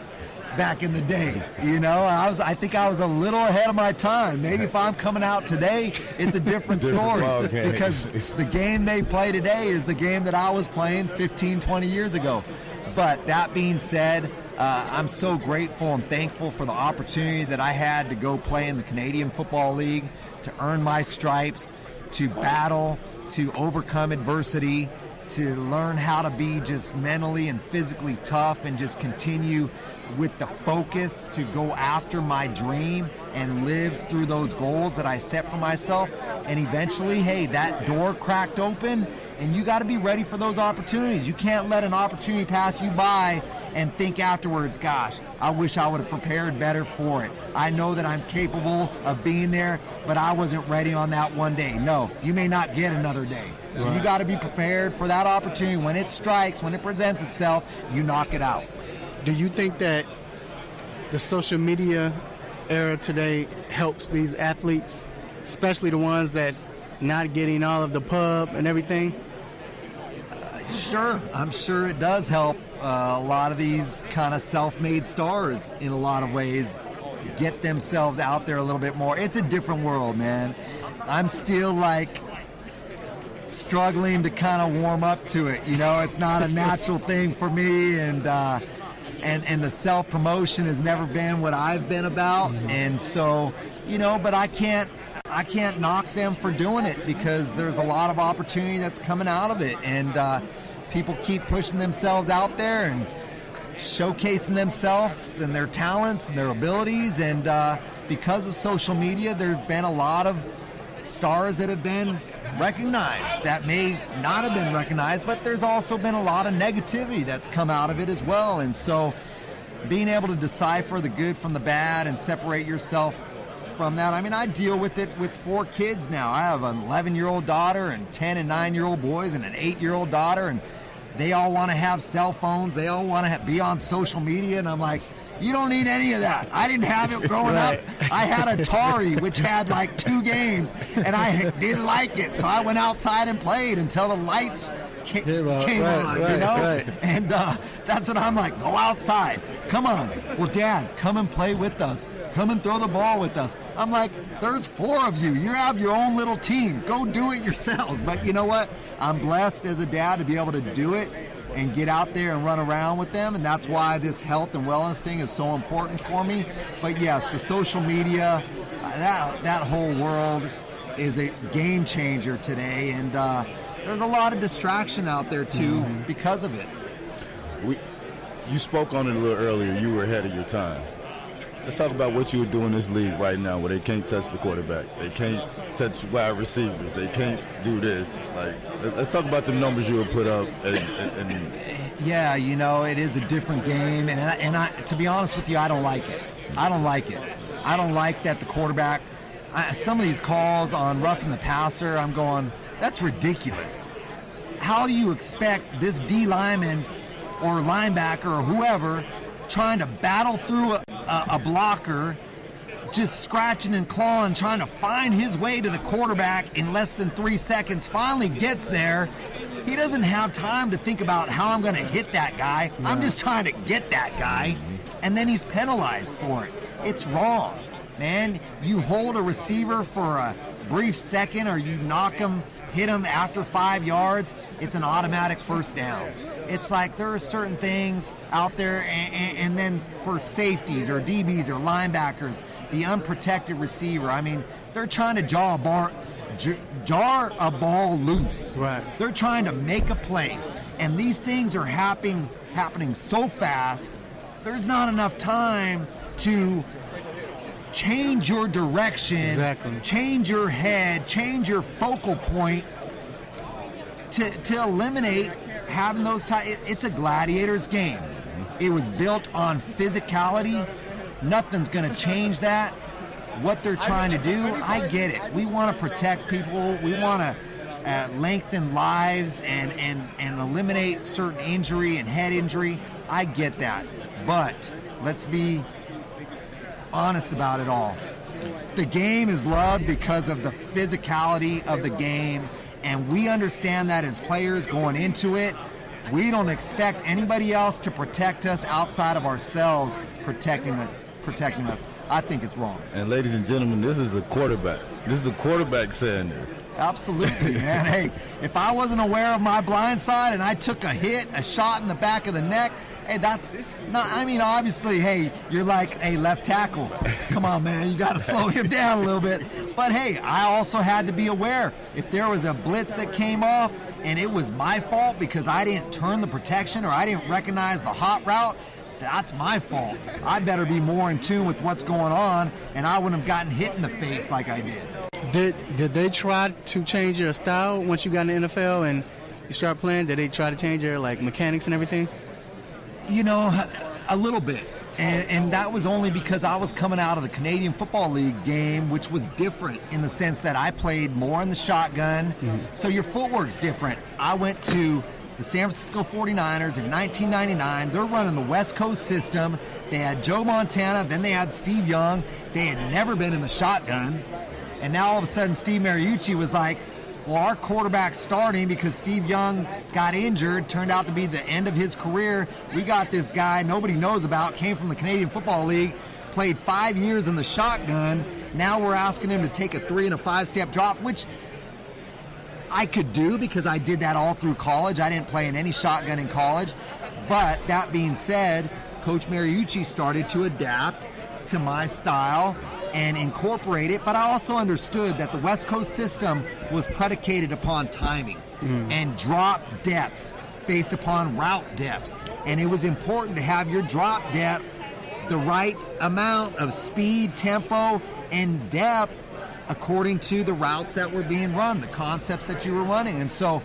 back in the day. You know, I think I was a little ahead of my time. Maybe if I'm coming out today, it's a different story. Because the game they play today is the game that I was playing 15, 20 years ago. But that being said, I'm so grateful and thankful for the opportunity that I had to go play in the Canadian Football League, to earn my stripes, to battle, to overcome adversity, to learn how to be just mentally and physically tough, and just continue with the focus to go after my dream and live through those goals that I set for myself. And eventually, hey, that door cracked open, and you got to be ready for those opportunities. You can't let an opportunity pass you by and think afterwards, gosh, I wish I would have prepared better for it. I know that I'm capable of being there, but I wasn't ready on that one day. No, you may not get another day. So you got to be prepared for that opportunity. When it strikes, when it presents itself, you knock it out. Do you think that the social media era today helps these athletes, especially the ones that's not getting all of the pub and everything? Sure, I'm sure it does help a lot of these kind of self-made stars in a lot of ways get themselves out there a little bit more. It's a different world, man. I'm still struggling to kind of warm up to it. It's not a natural thing for me, and the self-promotion has never been what I've been about. And so, but I can't knock them for doing it, because there's a lot of opportunity that's coming out of it, and people keep pushing themselves out there and showcasing themselves and their talents and their abilities. And because of social media, there have been a lot of stars that have been recognized that may not have been recognized, but there's also been a lot of negativity that's come out of it as well. And so being able to decipher the good from the bad and separate yourself from that. I mean, I deal with it with 4 kids now. I have an 11-year-old daughter and 10 and 9-year-old boys and an 8-year-old daughter, and they all want to have cell phones. They all want to be on social media, and I'm like, you don't need any of that. I didn't have it growing up. I had Atari, which had 2 games, and I didn't like it, so I went outside and played until the lights came on, And that's what I'm like, go outside. Come on. Well, Dad, come and play with us. Come and throw the ball with us. I'm like, there's 4 of you. You have your own little team. Go do it yourselves. But you know what? I'm blessed as a dad to be able to do it and get out there and run around with them. And that's why this health and wellness thing is so important for me. But yes, the social media, that whole world is a game changer today. And there's a lot of distraction out there, too, because of it. You spoke on it a little earlier. You were ahead of your time. Let's talk about what you would do in this league right now, where they can't touch the quarterback, they can't touch wide receivers, they can't do this. Let's talk about the numbers you would put up. Yeah, it is a different game, and I, to be honest with you, I don't like it. I don't like that the quarterback. Some of these calls on roughing the passer, I'm going, that's ridiculous. How do you expect this D lineman or linebacker or whoever trying to battle through a blocker, just scratching and clawing, trying to find his way to the quarterback in less than 3 seconds, finally gets there. He doesn't have time to think about how I'm going to hit that guy. No. I'm just trying to get that guy, and then he's penalized for it. It's wrong, man. You hold a receiver for a brief second, or you hit him after 5 yards, it's an automatic first down. It's like there are certain things out there, and then for safeties or DBs or linebackers, the unprotected receiver, I mean, they're trying to jar a ball loose. Right. They're trying to make a play, and these things are happening so fast, there's not enough time to change your direction, change your head, change your focal point to eliminate having those it's a gladiator's game. It was built on physicality. Nothing's going to change that. What they're trying to do, I get it. We want to protect people. We want to lengthen lives and eliminate certain injury and head injury. I get that. But let's be honest about it all. The game is loved because of the physicality of the game, and we understand that as players going into it. We don't expect anybody else to protect us outside of ourselves protecting us. I think it's wrong. And ladies and gentlemen, this is a quarterback. This is a quarterback saying this. Absolutely, man. Hey, if I wasn't aware of my blind side and I took a shot in the back of the neck, hey, that's not, I mean, obviously, hey, you're like a left tackle. Come on, man, you got to slow him down a little bit. But hey, I also had to be aware if there was a blitz that came off and it was my fault because I didn't turn the protection or I didn't recognize the hot route, That's my fault. I better be more in tune with what's going on, and I wouldn't have gotten hit in the face like I did. Did they try to change your style once you got in the NFL and you start playing? Did they try to change your mechanics and everything? You know, a little bit. And that was only because I was coming out of the Canadian Football League game, which was different in the sense that I played more in the shotgun. Mm-hmm. So your footwork's different. I went to the San Francisco 49ers in 1999. They're running the West Coast system. They had Joe Montana, then they had Steve Young. They had never been in the shotgun. And now all of a sudden Steve Mariucci was like, well, our quarterback's starting because Steve Young got injured, turned out to be the end of his career. We got this guy nobody knows about, came from the Canadian Football League, played 5 years in the shotgun. Now we're asking him to take a 3 and a 5-step drop, which I could do because I did that all through college. I didn't play in any shotgun in college. But that being said, Coach Mariucci started to adapt to my style and incorporate it, but I also understood that the West Coast system was predicated upon timing and drop depths based upon route depths, and it was important to have your drop depth the right amount of speed, tempo, and depth according to the routes that were being run, the concepts that you were running. And so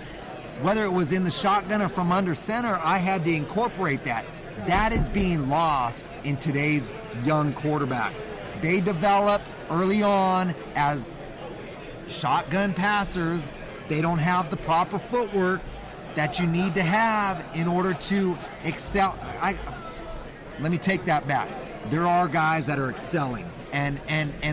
whether it was in the shotgun or from under center, I had to incorporate that. That is being lost in today's young quarterbacks. They develop early on as shotgun passers. They don't have the proper footwork that you need to have in order to excel. Let me take that back. There are guys that are excelling, and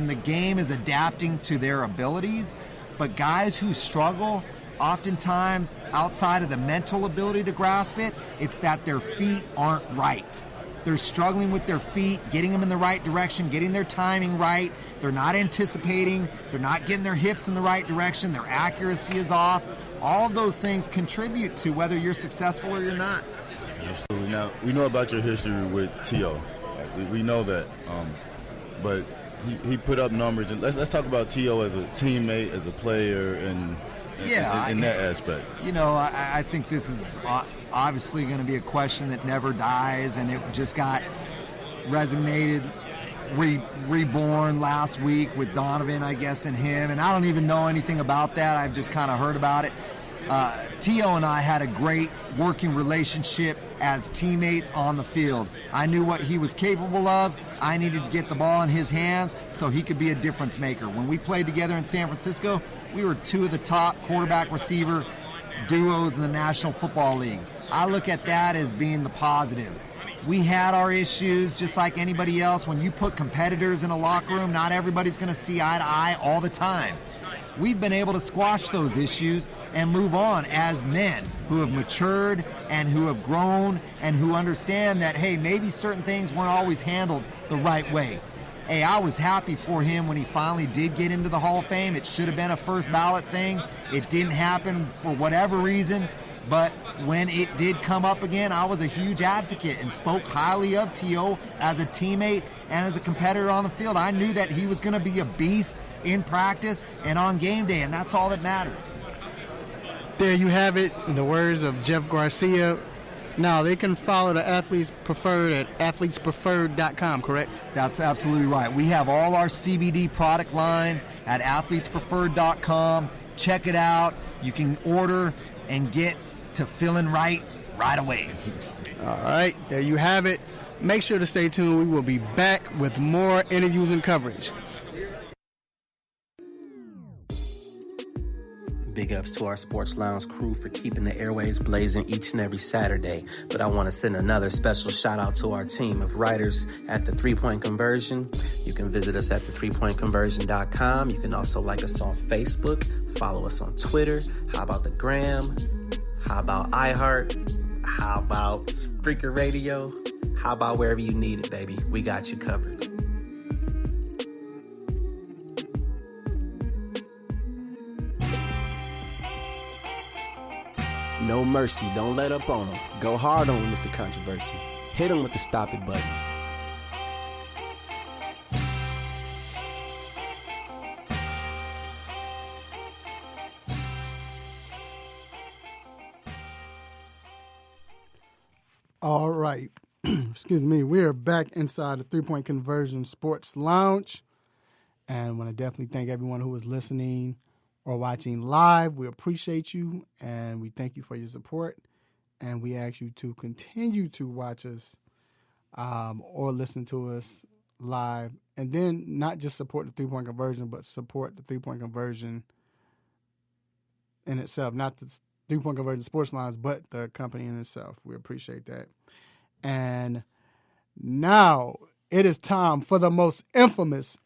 the game is adapting to their abilities, but guys who struggle, oftentimes outside of the mental ability to grasp it, it's that their feet aren't right. They're struggling with their feet, getting them in the right direction, getting their timing right. They're not anticipating. They're not getting their hips in the right direction. Their accuracy is off. All of those things contribute to whether you're successful or you're not. Absolutely. Now, we know about your history with T.O. We know that. But he put up numbers. And let's talk about T.O. as a teammate, as a player, and in that aspect. You know, I think this is obviously going to be a question that never dies, and it just got reborn last week with Donovan, I guess, and him. And I don't even know anything about that. I've just kind of heard about it. T.O. and I had a great working relationship as teammates on the field. I knew what he was capable of. I needed to get the ball in his hands so he could be a difference maker. When we played together in San Francisco, we were two of the top quarterback-receiver duos in the National Football League. I look at that as being the positive. We had our issues just like anybody else. When you put competitors in a locker room, not everybody's going to see eye to eye all the time. We've been able to squash those issues and move on as men who have matured and who have grown and who understand that, hey, maybe certain things weren't always handled the right way. Hey, I was happy for him when he finally did get into the Hall of Fame. It should have been a first ballot thing. It didn't happen for whatever reason. But when it did come up again, I was a huge advocate and spoke highly of T.O. as a teammate and as a competitor on the field. I knew that he was going to be a beast in practice and on game day, and that's all that mattered. There you have it, in the words of Jeff Garcia. Now, they can follow the Athletes Preferred at athletespreferred.com, correct? That's absolutely right. We have all our CBD product line at athletespreferred.com. Check it out. You can order and get to feeling right away. All right, there you have it. Make sure to stay tuned. We will be back with more interviews and coverage. Big ups to our Sports Lounge crew for keeping the airways blazing each and every Saturday. But I want to send another special shout out to our team of writers at the 3-Point Conversion. You can visit us at the3pointconversion.com. You can also like us on Facebook, follow us on Twitter. How about the Gram? How about iHeart? How about Spreaker Radio? How about wherever you need it, baby? We got you covered. No mercy. Don't let up on him. Go hard on him, Mr. Controversy. Hit him with the stop it button. All right. excuse me, we are back inside the 3-Point Conversion Sports Lounge. And I want to definitely thank everyone who was listening or watching live. We appreciate you, and we thank you for your support. And we ask you to continue to watch us or listen to us live. And then not just support the 3-Point Conversion, but support the 3-Point Conversion in itself. Not the 3-Point Conversion Sports Lounge, but the company in itself. We appreciate that. And now it is time for the most infamous,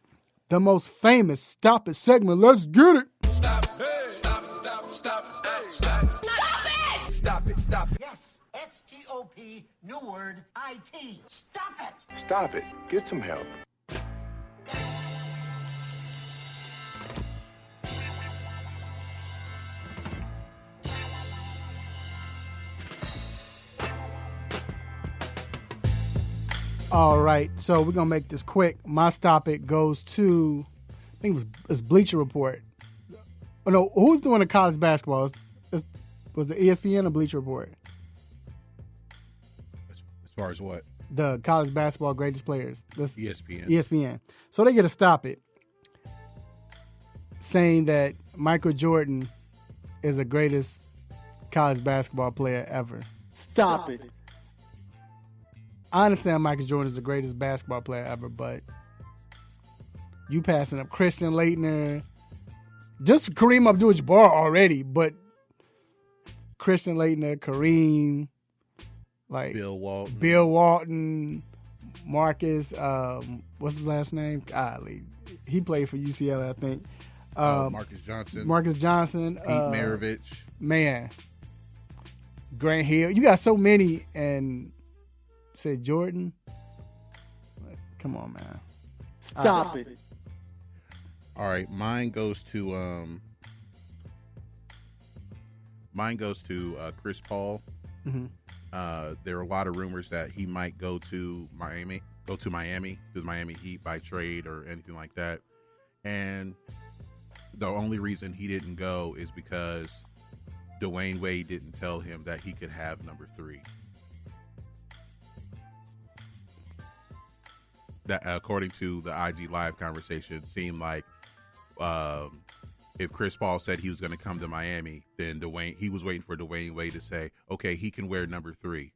the most famous Stop It segment. Let's get it. Stop it. Stop it. Stop it. Stop it. Stop it. Stop it. Stop it. Stop it. Yes, S-T-O-P, new word, I-T. Stop it. Stop it. Get some help. All right, so we're gonna make this quick. My Stop It goes to, I think it's Bleacher Report. Oh no, who's doing the college basketball? Was the ESPN or Bleacher Report? As far as what? The college basketball greatest players. ESPN. ESPN. So they get to Stop It, saying that Michael Jordan is the greatest college basketball player ever. Stop it. I understand Michael Jordan is the greatest basketball player ever, but you passing up Christian Laettner, just Kareem Abdul-Jabbar already, but Christian Laettner, Kareem, like Bill Walton, Marcus, what's his last name? Golly, he played for UCLA, I think. Marcus Johnson. Pete Maravich. Man, Grant Hill. You got so many, and said Jordan. Come on, man. Stop it. All right, mine goes to Chris Paul. Mm-hmm. There are a lot of rumors that he might go to Miami, to the Miami Heat by trade or anything like that. And the only reason he didn't go is because Dwayne Wade didn't tell him that he could have number 3. That, according to the IG Live conversation, seemed like if Chris Paul said he was going to come to Miami, then he was waiting for Dwayne Wade to say, okay, he can wear number 3.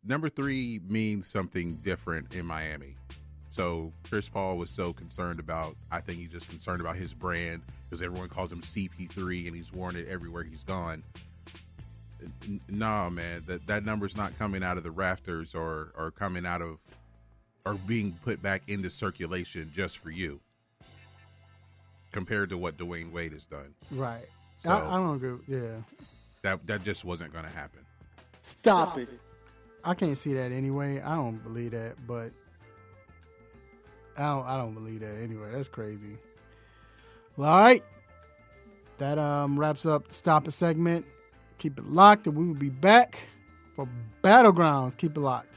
Number 3 means something different in Miami. So Chris Paul was so concerned about, I think he's just concerned about his brand because everyone calls him CP3 and he's worn it everywhere he's gone. No, man, that number's not coming out of the rafters or coming out of, or being put back into circulation just for you, compared to what Dwayne Wade has done. Right. So, I don't agree. Yeah. That just wasn't going to happen. Stop it. I can't see that anyway. I don't believe that, but I don't believe that anyway. That's crazy. Well, all right. That wraps up the Stop It segment. Keep it locked, and we will be back for BattleGrounds. Keep it locked.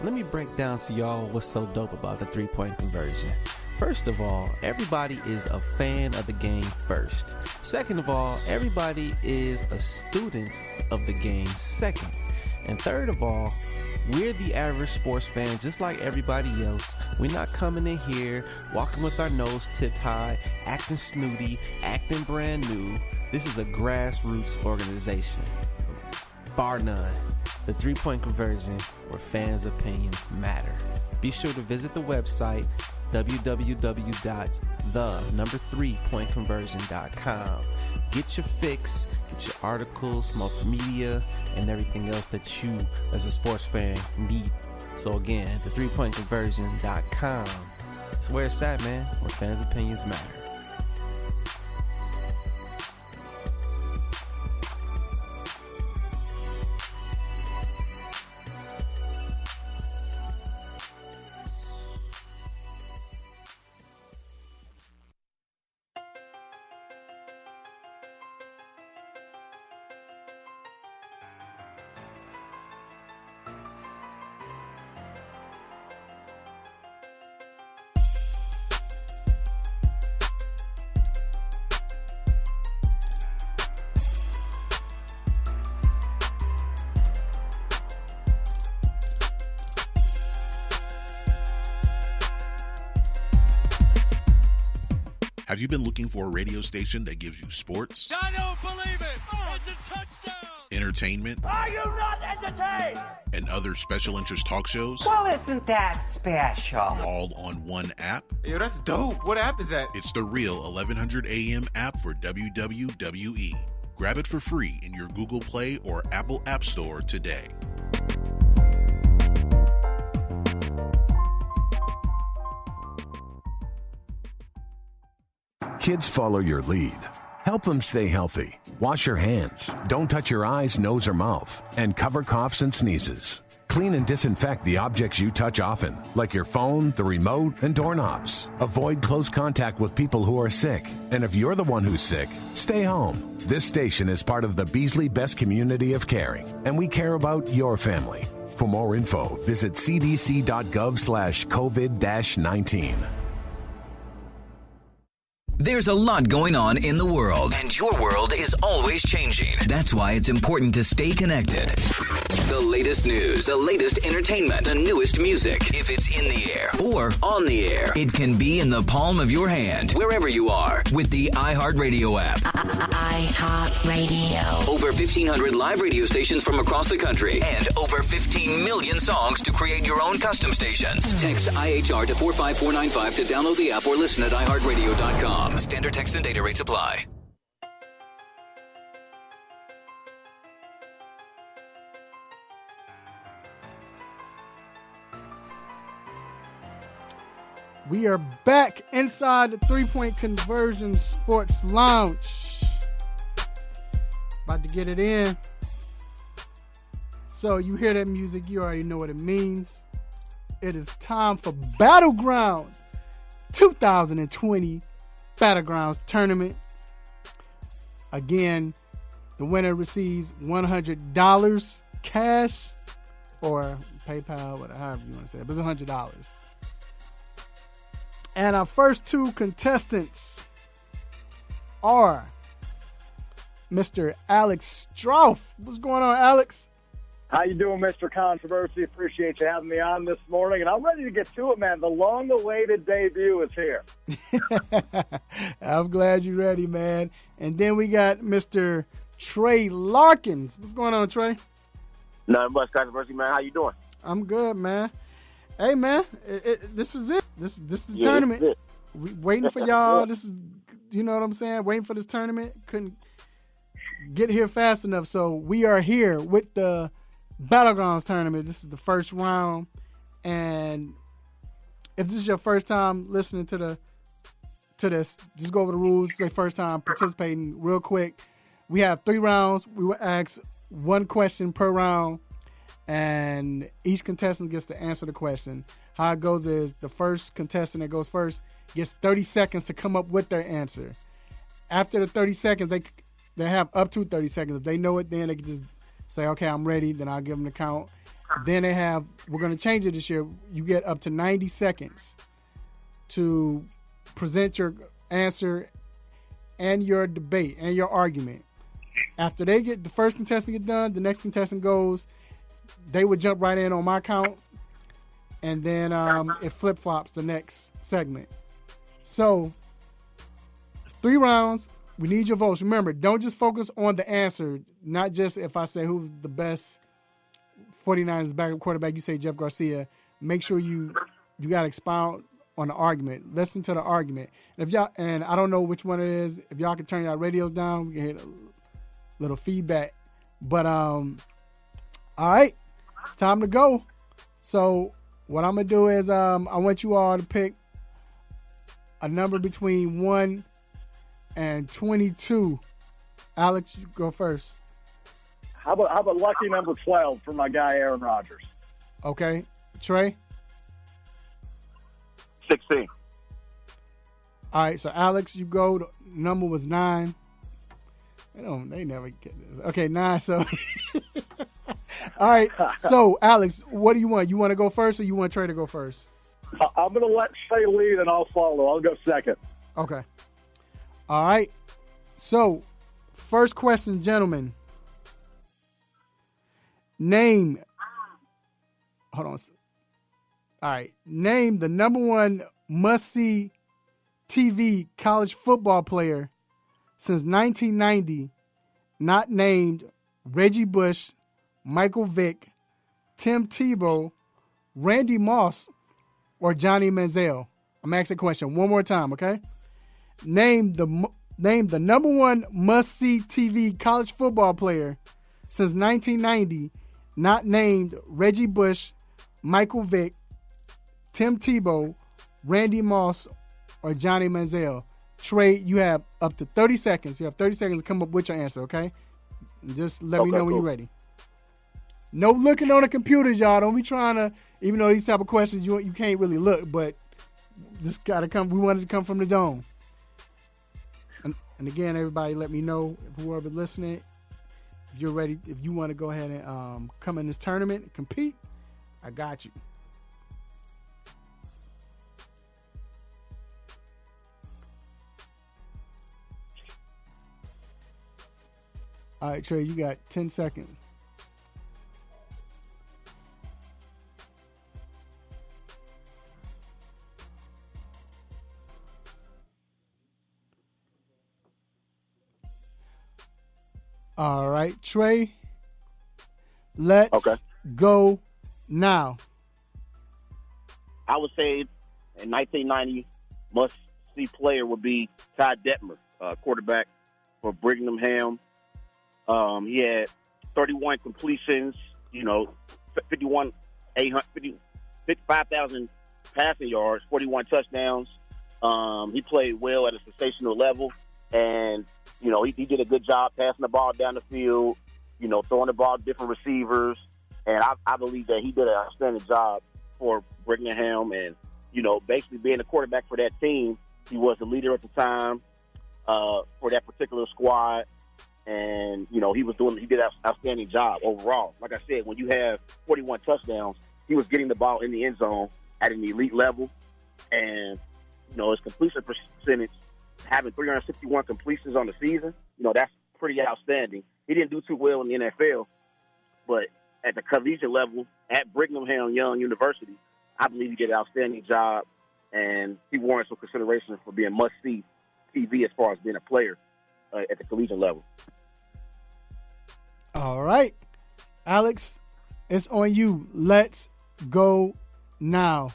Let me break down to y'all what's so dope about the 3-point conversion. First of all, everybody is a fan of the game first. Second of all, everybody is a student of the game second. And third of all, we're the average sports fan just like everybody else. We're not coming in here, walking with our nose tipped high, acting snooty, acting brand new. This is a grassroots organization, bar none. The 3-point conversion, where fans' opinions matter. Be sure to visit the website www.the3pointconversion.com. Get your fix, get your articles, multimedia, and everything else that you, as a sports fan, need. So again, the3pointconversion.com. It's where it's at, man, where fans' opinions matter. Have you been looking for a radio station that gives you sports, I don't believe it. It's a touchdown. entertainment, Are you not entertained? and other special interest talk shows? Well, isn't that special? All on one app? Yo, that's dope. What app is that? It's the Real 1100 AM app for WWE. Grab it for free in your Google Play or Apple App Store today. Kids follow your lead. Help them stay healthy. Wash your hands. Don't touch your eyes, nose, or mouth. And cover coughs and sneezes. Clean and disinfect the objects you touch often, like your phone, the remote, and doorknobs. Avoid close contact with people who are sick. And if you're the one who's sick, stay home. This station is part of the Beasley Best Community of Caring, and we care about your family. For more info, visit cdc.gov/COVID-19. There's a lot going on in the world, and your world is always changing. That's why it's important to stay connected. The latest news, the latest entertainment, the newest music. If it's in the air or on the air, it can be in the palm of your hand, wherever you are, with the iHeartRadio app. iHeartRadio. Over 1,500 live radio stations from across the country, and over 15 million songs to create your own custom stations. Text IHR to 45495 to download the app or listen at iHeartRadio.com. Standard text and data rates apply. We are back inside the 3-Point Conversion Sports Lounge. About to get it in. So you hear that music, you already know what it means. It is time for BattleGrounds 2020 BattleGrounds tournament. Again, the winner receives $100 cash or PayPal, whatever you want to say, but it's $100. And our first two contestants are Mr. Alex Strouf. What's going on, Alex? How you doing, Mr. Controversy? Appreciate you having me on this morning. And I'm ready to get to it, man. The long-awaited debut is here. I'm glad you're ready, man. And then we got Mr. Trey Larkins. What's going on, Trey? Nothing much, Controversy, man. How you doing? I'm good, man. Hey, man, this is it. This is the tournament. This is it. We waiting for y'all. This is, you know what I'm saying? Waiting for this tournament. Couldn't get here fast enough. So we are here with the BattleGrounds tournament. This is the first round. And if this is your first time listening to this, just go over the rules. Say first time participating real quick. We have 3 rounds. We will ask 1 question per round. And each contestant gets to answer the question. How it goes is the first contestant that goes first gets 30 seconds to come up with their answer. After the 30 seconds, they have up to 30 seconds. If they know it, then they can just say, okay, I'm ready. Then I'll give them the count. Then we're going to change it this year. You get up to 90 seconds to present your answer and your debate and your argument. After the first contestant get done, the next contestant goes. They would jump right in on my count, and then it flip-flops the next segment. So, it's 3 rounds. We need your votes. Remember, don't just focus on the answer, not just if I say who's the best 49ers backup quarterback, you say Jeff Garcia. Make sure you got to expound on the argument. Listen to the argument. And I don't know which one it is. If y'all can turn y'all radios down, we can hear a little feedback. But, all right, it's time to go. So what I'm going to do is I want you all to pick a number between 1 and 22. Alex, you go first. How about lucky number 12 for my guy Aaron Rodgers? Okay. Trey? 16. All right, so Alex, you go. The number was 9. They never get this. Okay, 9, so... All right, so Alex, what do you want? You want to go first, or you want Trey to go first? I'm going to let Trey lead, and I'll follow. I'll go second. Okay. All right. So, first question, gentlemen. Name. Hold on. All right. Name the number 1 must-see TV college football player since 1990 not named Reggie Bush, Michael Vick, Tim Tebow, Randy Moss, or Johnny Manziel? I'm asking the question one more time, okay? Name the number one must-see TV college football player since 1990 not named Reggie Bush, Michael Vick, Tim Tebow, Randy Moss, or Johnny Manziel. Trey, you have up to 30 seconds. You have 30 seconds to come up with your answer, okay? And just let me know when you're ready. No looking on the computers, y'all. Don't be trying to, even though these type of questions you can't really look, but this gotta come. We wanted to come from the dome. And again, everybody, let me know, whoever's listening, if you're ready, if you want to go ahead and come in this tournament and compete, I got you. All right, Trey, you got 10 seconds. All right, Trey, let's go now. I would say in 1990, must-see player would be Ty Detmer, quarterback for Brigham. He had 31 completions, 55,000 passing yards, 41 touchdowns. He played well at a sensational level, and he did a good job passing the ball down the field, throwing the ball to different receivers, and I believe that he did an outstanding job for Brigham, and basically being the quarterback for that team. He was the leader at the time for that particular squad. And, he did an outstanding job overall. Like I said, when you have 41 touchdowns, he was getting the ball in the end zone at an elite level. And, his completion percentage, having 361 completions on the season, that's pretty outstanding. He didn't do too well in the NFL, but at the collegiate level, at Brigham Young University, I believe he did an outstanding job, and he warrants some consideration for being must-see TV as far as being a player at the collegiate level. All right, Alex, it's on you. Let's go now.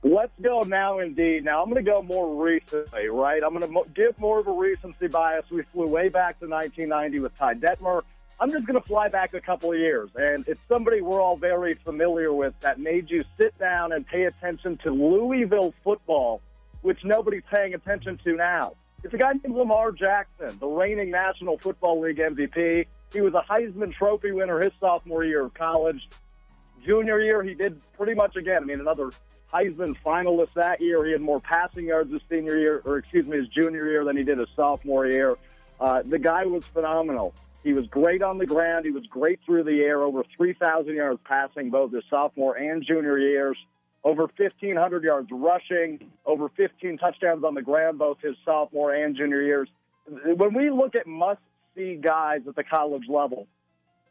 Let's go now, indeed. Now, I'm going to go more recently, right? I'm going to give more of a recency bias. We flew way back to 1990 with Ty Detmer. I'm just going to fly back a couple of years, and it's somebody we're all very familiar with that made you sit down and pay attention to Louisville football, which nobody's paying attention to now. It's a guy named Lamar Jackson, the reigning National Football League MVP. He was a Heisman Trophy winner his sophomore year of college. Junior year, he did pretty much again. Another Heisman finalist that year. He had more passing yards his his junior year than he did his sophomore year. The guy was phenomenal. He was great on the ground. He was great through the air, over 3,000 yards passing both his sophomore and junior years, over 1,500 yards rushing, over 15 touchdowns on the ground both his sophomore and junior years. When we look at must-see guys at the college level,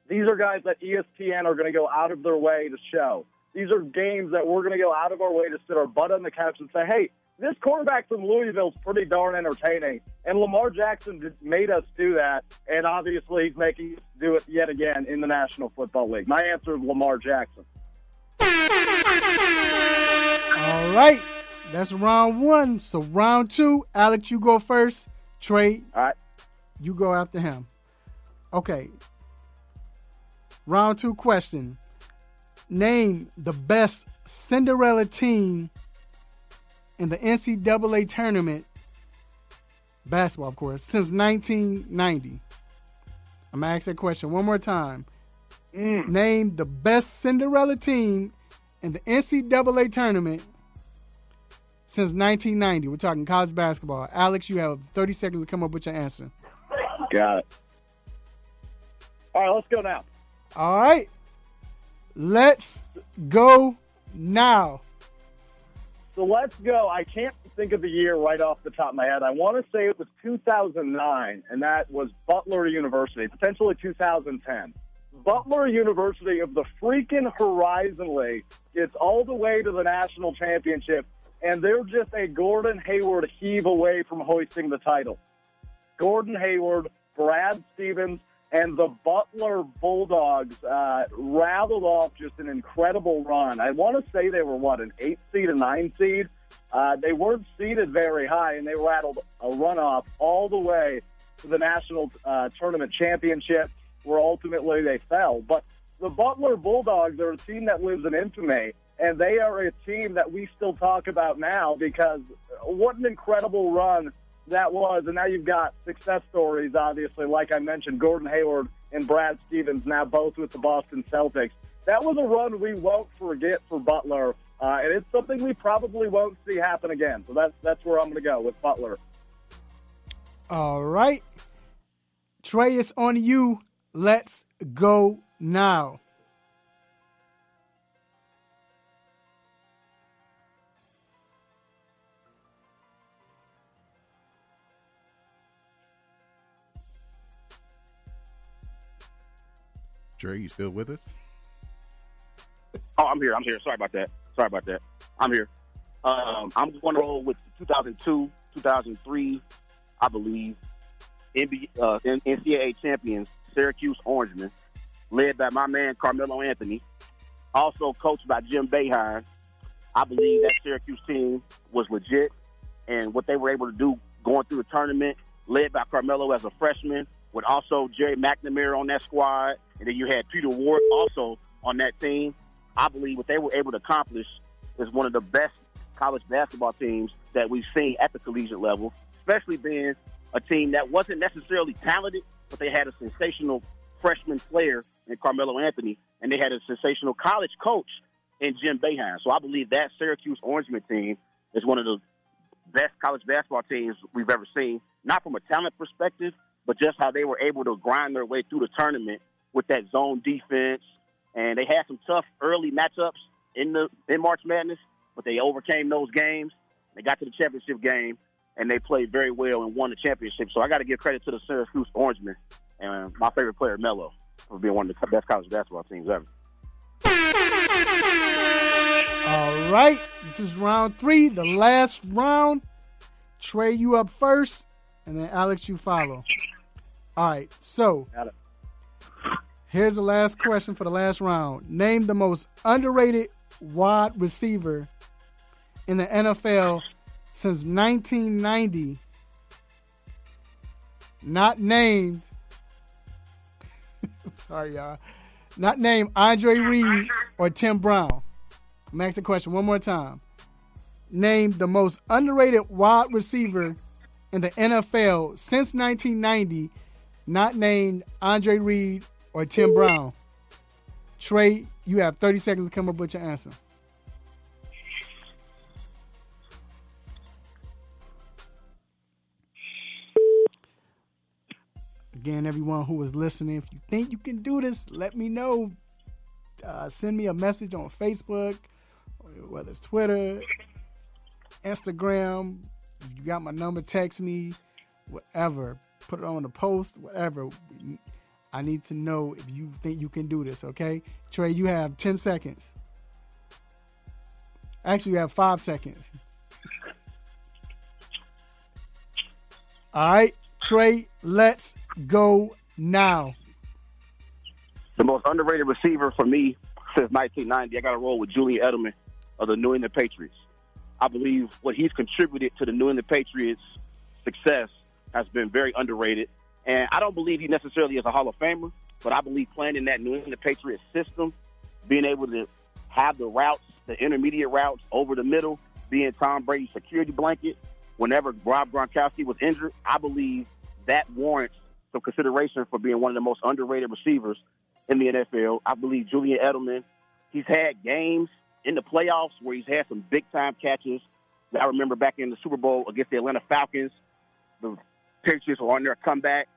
these are guys that ESPN are going to go out of their way to show. These are games that we're going to go out of our way to sit our butt on the couch and say, hey, this quarterback from Louisville is pretty darn entertaining. And Lamar Jackson made us do that, and obviously he's making us do it yet again in the National Football League. My answer is Lamar Jackson. All right. That's round one. So round two, Alex, you go first. Trey, all right, you go after him. Okay. Round two question. Name the best Cinderella team in the NCAA tournament, basketball, of course, since 1990. I'm going to ask that question one more time. Name the best Cinderella team in the NCAA tournament since 1990. We're talking college basketball. Alex, you have 30 seconds to come up with your answer. Got it. All right, let's go now. All right. Let's go now. So let's go. I can't think of the year right off the top of my head. I want to say it was 2009, and that was Butler University, potentially 2010. Butler University of the freaking Horizon League gets all the way to the national championship and they're just a Gordon Hayward heave away from hoisting the title. Gordon Hayward, Brad Stevens, and the Butler Bulldogs rattled off just an incredible run. I want to say they were, an 8 seed, a 9 seed? They weren't seeded very high, and they rattled a runoff all the way to the national tournament championship, where ultimately they fell. But the Butler Bulldogs are a team that lives in infamy, and they are a team that we still talk about now because what an incredible run that was. And now you've got success stories, obviously, like I mentioned, Gordon Hayward and Brad Stevens, now both with the Boston Celtics. That was a run we won't forget for Butler, and it's something we probably won't see happen again. So that's where I'm going to go with Butler. All right. Trey, it's on you. Let's go now. Trey, you still with us? Oh, I'm here. Sorry about that. I'm here. I'm going to roll with 2002, 2003, I believe, NCAA champions, Syracuse Orangemen, led by my man Carmelo Anthony, also coached by Jim Boeheim. I believe that Syracuse team was legit, and what they were able to do going through the tournament, led by Carmelo as a freshman, with also Jerry McNamara on that squad, and then you had Peter Ward also on that team. I believe what they were able to accomplish is one of the best college basketball teams that we've seen at the collegiate level, especially being a team that wasn't necessarily talented, but they had a sensational freshman player in Carmelo Anthony, and they had a sensational college coach in Jim Boeheim. So I believe that Syracuse Orangemen team is one of the best college basketball teams we've ever seen, not from a talent perspective, but just how they were able to grind their way through the tournament with that zone defense. And they had some tough early matchups in March Madness, but they overcame those games. They got to the championship game, and they played very well and won the championship. So I got to give credit to the Syracuse Orangemen and my favorite player, Melo, for being one of the best college basketball teams ever. All right. This is round 3, the last round. Trey, you up first, and then Alex, you follow. All right. So here's the last question for the last round. Name the most underrated wide receiver in the NFL since 1990. Not named. Sorry, y'all. Not named Andre Reed or Tim Brown. I'm asking the question one more time. Name the most underrated wide receiver in the NFL since 1990. Not named Andre Reed or Tim Brown. Trey, you have 30 seconds to come up with your answer. Again, everyone who is listening, if you think you can do this, let me know. Send me a message on Facebook, whether it's Twitter, Instagram. If you got my number, text me, whatever. Put it on the post, whatever. I need to know if you think you can do this, okay? Trey, you have 10 seconds. Actually, you have 5 seconds. All right, Trey, let's go now. The most underrated receiver for me since 1990, I got to roll with Julian Edelman of the New England Patriots. I believe what he's contributed to the New England Patriots' success has been very underrated. And I don't believe he necessarily is a Hall of Famer, but I believe playing in that New England Patriots system, being able to have the routes, the intermediate routes over the middle, being Tom Brady's security blanket, whenever Rob Gronkowski was injured, I believe that warrants some consideration for being one of the most underrated receivers in the NFL. I believe Julian Edelman, he's had games in the playoffs where he's had some big-time catches. I remember back in the Super Bowl against the Atlanta Falcons, the Patriots were on their comeback.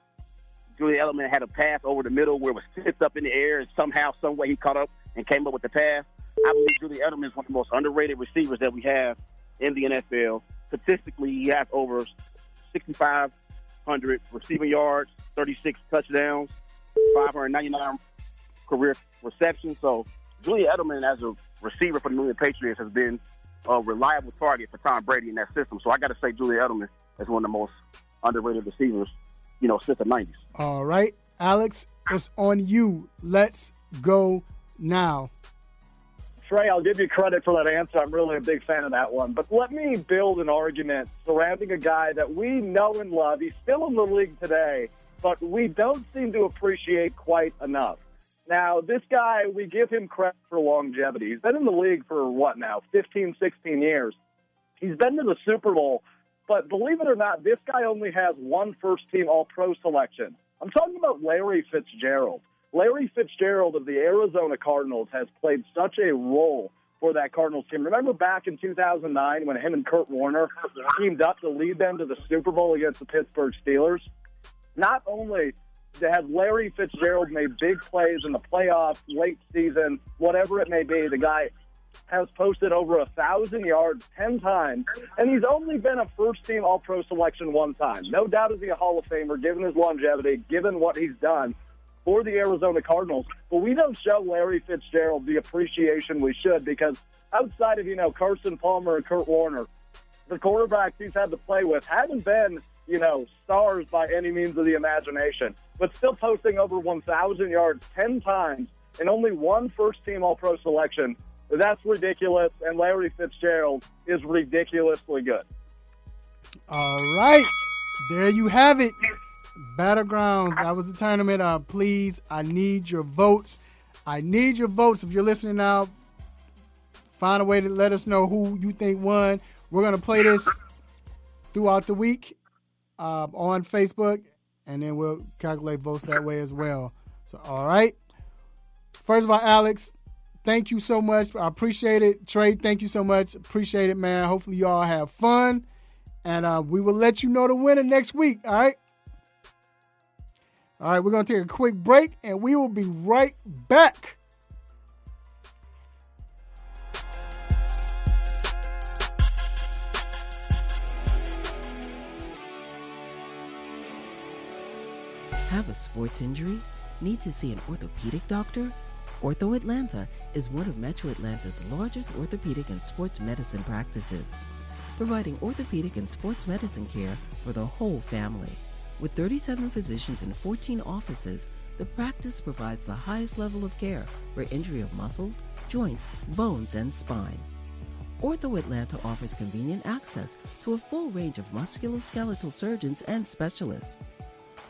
Julian Edelman had a pass over the middle where it was tipped up in the air, and somehow, some way he caught up and came up with the pass. I believe Julian Edelman is one of the most underrated receivers that we have in the NFL. Statistically, he has over 6,500 receiving yards, 36 touchdowns, 599 career receptions. So Julian Edelman as a receiver for the New England Patriots has been a reliable target for Tom Brady in that system. So I got to say Julian Edelman is one of the most underrated receivers, since the 90s. All right, Alex, it's on you. Let's go now. Trey, I'll give you credit for that answer. I'm really a big fan of that one. But let me build an argument surrounding a guy that we know and love. He's still in the league today, but we don't seem to appreciate quite enough. Now, this guy, we give him credit for longevity. He's been in the league for, 15, 16 years. He's been to the Super Bowl, but believe it or not, this guy only has one first-team All-Pro selection. I'm talking about Larry Fitzgerald. Larry Fitzgerald of the Arizona Cardinals has played such a role for that Cardinals team. Remember back in 2009 when him and Kurt Warner teamed up to lead them to the Super Bowl against the Pittsburgh Steelers? Not only has Larry Fitzgerald made big plays in the playoffs, late season, whatever it may be, the guy has posted over 1,000 yards 10 times, and he's only been a first-team All-Pro selection one time. No doubt is he a Hall of Famer, given his longevity, given what he's done for the Arizona Cardinals. But we don't show Larry Fitzgerald the appreciation we should, because outside of, Carson Palmer and Kurt Warner, the quarterbacks he's had to play with haven't been, stars by any means of the imagination, but still posting over 1,000 yards 10 times and only one first-team All-Pro selection. That's ridiculous, and Larry Fitzgerald is ridiculously good. All right. There you have it. BattleGrounds. That was the tournament. Please, I need your votes. I need your votes. If you're listening now, find a way to let us know who you think won. We're going to play this throughout the week on Facebook, and then we'll calculate votes that way as well. So, all right. First of all, Alex, thank you so much. I appreciate it. Trey, thank you so much. Appreciate it, man. Hopefully you all have fun, and we will let you know the winner next week, all right? All right, we're going to take a quick break, and we will be right back. Have a sports injury? Need to see an orthopedic doctor? Ortho Atlanta is one of Metro Atlanta's largest orthopedic and sports medicine practices, providing orthopedic and sports medicine care for the whole family. With 37 physicians and 14 offices, the practice provides the highest level of care for injury of muscles, joints, bones, and spine. Ortho Atlanta offers convenient access to a full range of musculoskeletal surgeons and specialists.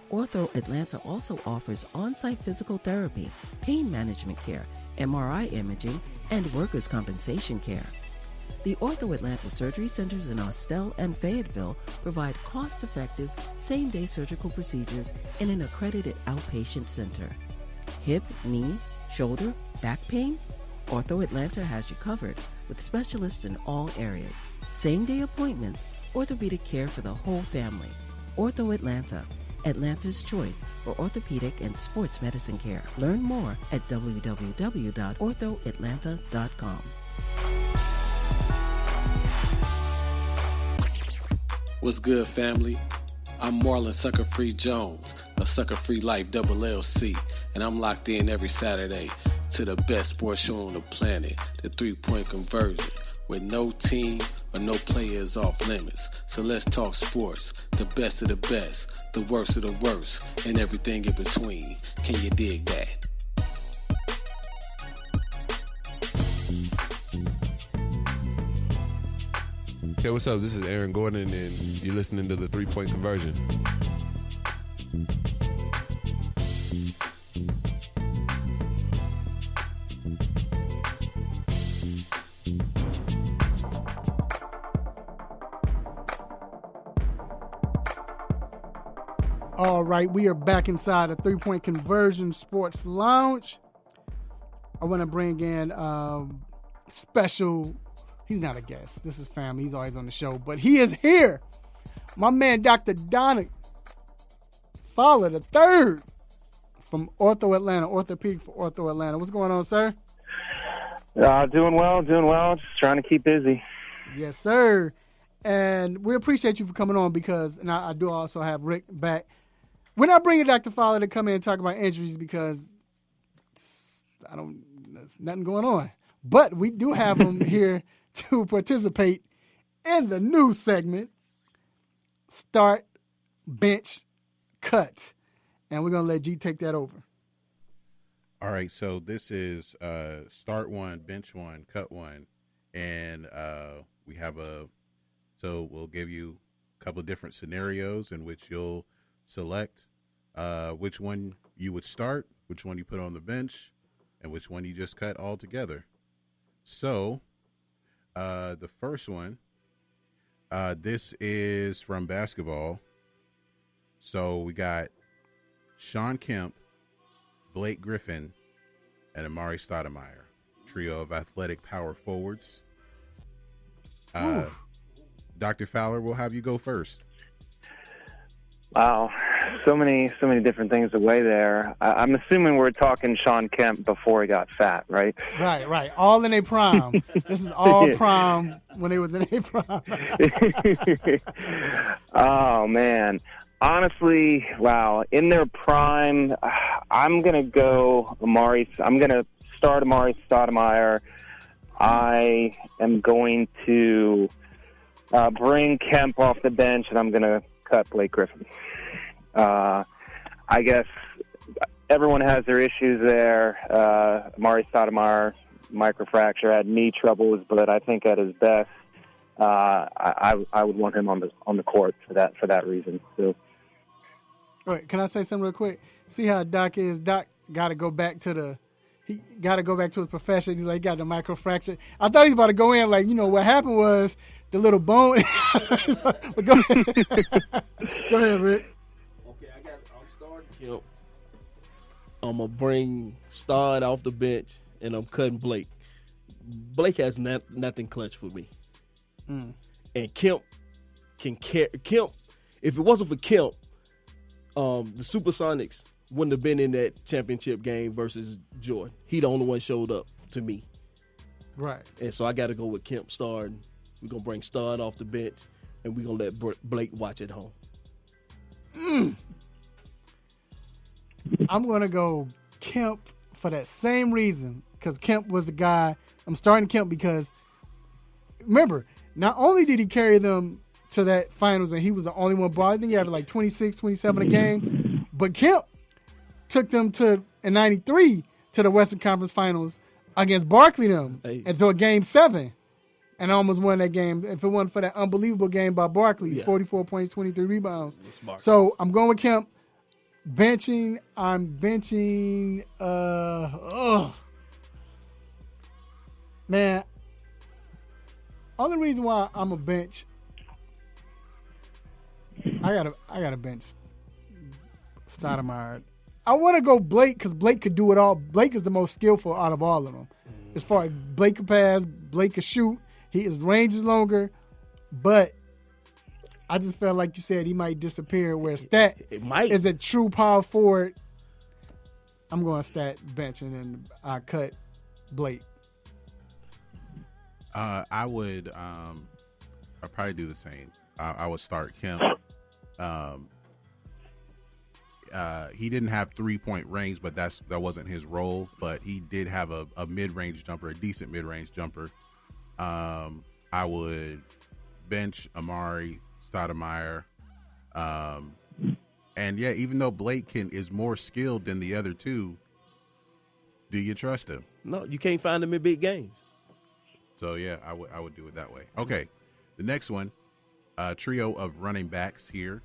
Ortho Atlanta also offers on-site physical therapy, pain management care, MRI imaging, and workers' compensation care. The Ortho Atlanta surgery centers in Austell and Fayetteville provide cost-effective, same-day surgical procedures in an accredited outpatient center. Hip, knee, shoulder, back pain? Ortho Atlanta has you covered with specialists in all areas. Same-day appointments, orthopedic care for the whole family. Ortho Atlanta, Atlanta's choice for orthopedic and sports medicine care. Learn more at www.orthoatlanta.com. What's good, family? I'm Marlon Sucker Free Jones of Sucker Free Life LLC, and I'm locked in every Saturday to the best sports show on the planet, the 3-point conversion, where no team or no player is off limits. So let's talk sports, the best of the best, the worst of the worst, and everything in between. Can you dig that? Hey, what's up? This is Aaron Gordon, and you're listening to the 3-point conversion. All right, we are back inside the 3-point conversion sports lounge. I want to bring in special. He's not a guest. This is family. He's always on the show, but he is here. My man, Dr. Donna Fowler III from Ortho Atlanta, Orthopedic for Ortho Atlanta. What's going on, sir? Doing well. Just trying to keep busy. Yes, sir. And we appreciate you for coming on because, and I do also have Rick back. We're not bringing Dr. Fowler to come in and talk about injuries because there's nothing going on. But we do have him here to participate in the new segment, Start, Bench, Cut. And we're going to let G take that over. All right, so this is start one, bench one, cut one. And we have so we'll give you a couple of different scenarios in which you'll select which one you would start, which one you put on the bench, and which one you just cut altogether. So the first one, this is from basketball. So we got Sean Kemp, Blake Griffin, and Amari Stoudemire, trio of athletic power forwards. Dr. Fowler, we'll have you go first. Wow, so many different things to weigh there. I'm assuming we're talking Sean Kemp before he got fat, right? Right. All in their prime. This is all prime when they was in their prime. Oh, man. Honestly, wow. In their prime, I'm going to go Amari. I'm going to start Amari Stoudemire. I am going to bring Kemp off the bench, and I'm going to cut Blake Griffin. I guess everyone has their issues there. Amari Stoudemire, microfracture, had knee troubles, but I think at his best, I would want him on the court for that reason. So. All right, can I say something real quick? See how Doc is? Doc got to go back to his profession. He's like, got the microfracture. I thought he was about to go in like, what happened was the little bone. But go ahead. Go ahead, Rick. Okay, I'm starting Kemp. I'm going to bring Stard off the bench, and I'm cutting Blake. Blake has nothing clutch for me. And Kemp can carry. Kemp, if it wasn't for Kemp, the Supersonics wouldn't have been in that championship game versus Jordan. He the only one showed up to me. Right. And so I got to go with Kemp starting. We're going to bring Stard off the bench, and we're going to let Blake watch at home. I'm going to go Kemp for that same reason, because Kemp was the guy. I'm starting Kemp because, remember, not only did he carry them to that finals, and he was the only one brought. I think he had like 26, 27 a game. But Kemp took them in '93 to the Western Conference Finals against Barkley until a game 7, and almost won that game. If it wasn't for that unbelievable game by Barkley, 44 points, 23 rebounds. So I'm going with Kemp. I'm benching. Man, only reason why I'm a bench. I gotta bench Stoudemire. I want to go Blake because Blake could do it all. Blake is the most skillful out of all of them. As far as Blake can pass, Blake can shoot. His range is longer, but I just felt like you said he might disappear. Where Stat is a true power forward. I'm going Stat bench, and then I cut Blake. I would. I'd probably do the same. I would start Kemp. He didn't have 3-point range, but that wasn't his role. But he did have a mid-range jumper, a decent mid-range jumper. I would bench Amari Stoudemire. And yeah, even though Blake is more skilled than the other two, do you trust him? No, you can't find him in big games. So yeah, I would do it that way. Okay, the next one, trio of running backs here.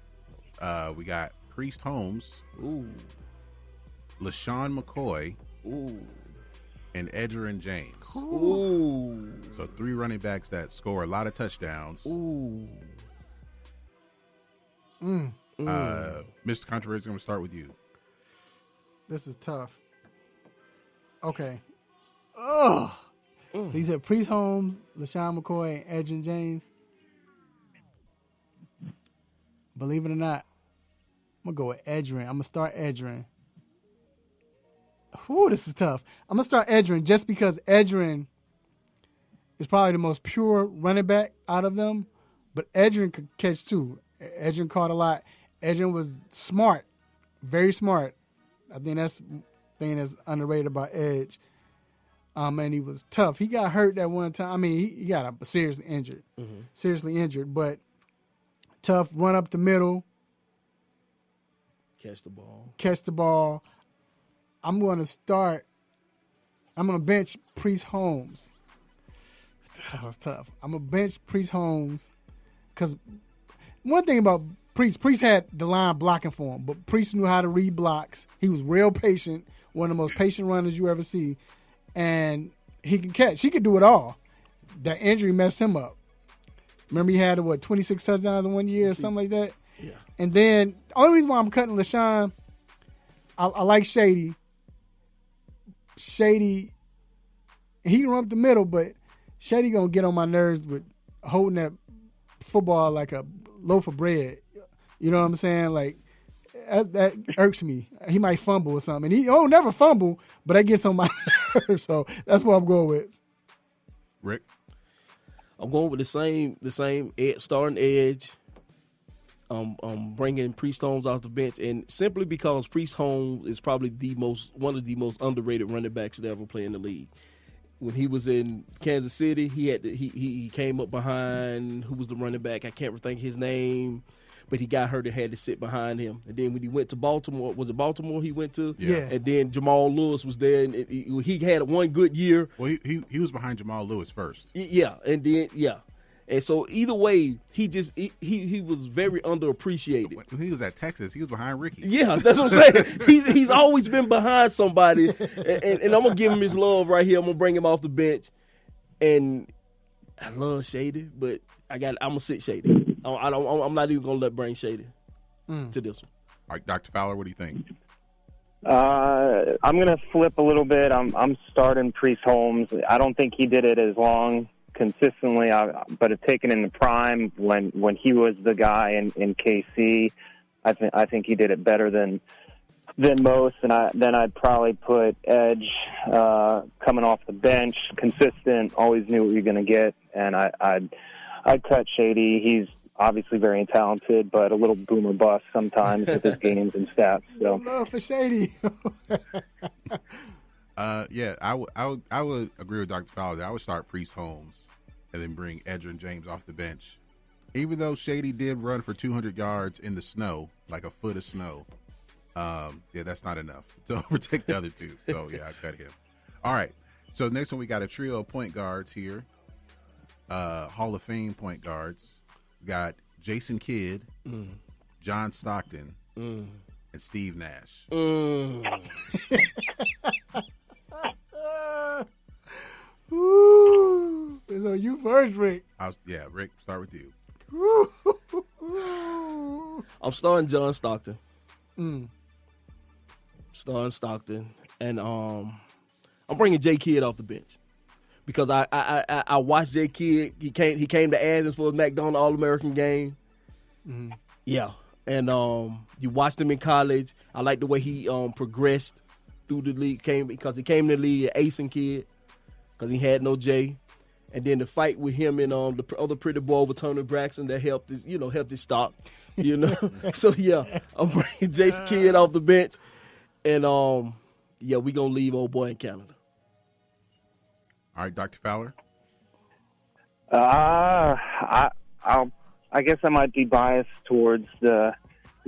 We got Priest Holmes, LaShawn McCoy, and Edgerrin James. Ooh. So 3 running backs that score a lot of touchdowns. Mr. Controversy, I'm going to start with you. This is tough. Okay. So you said Priest Holmes, LaShawn McCoy, and Edgerrin James. Believe it or not, I'm going to go with Edgerrin. I'm going to start Edgerrin. This is tough. I'm going to start Edgerrin just because Edgerrin is probably the most pure running back out of them, but Edgerrin could catch too. Edgerrin caught a lot. Edgerrin was smart, very smart. I think that's the thing that's underrated about Edge. And he was tough. He got hurt that one time. I mean, he got seriously injured. But tough, run up the middle. Catch the ball. I'm going to bench Priest Holmes. That was tough. I'm going to bench Priest Holmes because one thing about Priest had the line blocking for him, but Priest knew how to read blocks. He was real patient, one of the most patient runners you ever see, and he can catch. He could do it all. That injury messed him up. Remember he had, 26 touchdowns in 1 year or something like that? Yeah. And then, the only reason why I'm cutting LaShawn, I like Shady. Shady, he can run up the middle, but Shady going to get on my nerves with holding that football like a loaf of bread. You know what I'm saying? Like, that irks me. He might fumble or something. And he never fumble, but that gets on my nerves. So that's what I'm going with. Rick? I'm going with the same starting edge. Bringing Priest Holmes off the bench, and simply because Priest Holmes is probably one of the most underrated running backs to ever play in the league. When he was in Kansas City, he came up behind who was the running back? I can't think his name, but he got hurt and had to sit behind him. And then when he went to Baltimore, was it Baltimore he went to? Yeah. And then Jamal Lewis was there, and he had one good year. Well, he was behind Jamal Lewis first. Yeah, and then and so either way, he was very underappreciated. When he was at Texas, he was behind Ricky. Yeah, that's what I'm saying. He's always been behind somebody, and I'm gonna give him his love right here. I'm gonna bring him off the bench, and I love Shady, but I'm gonna sit Shady. I'm not even gonna let Brain Shady to this one. All right, Dr. Fowler, what do you think? I'm going to flip a little bit. I'm starting Priest Holmes. I don't think he did it as long consistently, but it's taken in the prime when he was the guy in KC. I think he did it better than most, and then I'd probably put Edge coming off the bench, consistent, always knew what you're going to get, and I'd cut Shady. He's obviously very talented, but a little boomer bust sometimes with his games and stats. So love for Shady. Yeah, I would agree with Dr. Fowler. I would start Priest Holmes and then bring Edgerrin James off the bench. Even though Shady did run for 200 yards in the snow, like a foot of snow, yeah, that's not enough to overtake the other two. So, yeah, I cut him. All right, so next one we got a trio of point guards here, Hall of Fame point guards. We got Jason Kidd, John Stockton, and Steve Nash. Ooh, so you first, Rick. Rick, start with you. I'm starting John Stockton. Starting Stockton, and I'm bringing J Kidd off the bench because I watched J Kidd. He came to Athens for a McDonald's All-American game. Yeah, and you watched him in college. I like the way he progressed through the league. Because he came to the league an acing kid because he had no J. And then the fight with him and the other pretty boy over Tony Braxton that helped his stock, So yeah, I'm bringing Jason Kidd off the bench, and we gonna leave old boy in Canada. All right, Dr. Fowler. I guess I might be biased towards the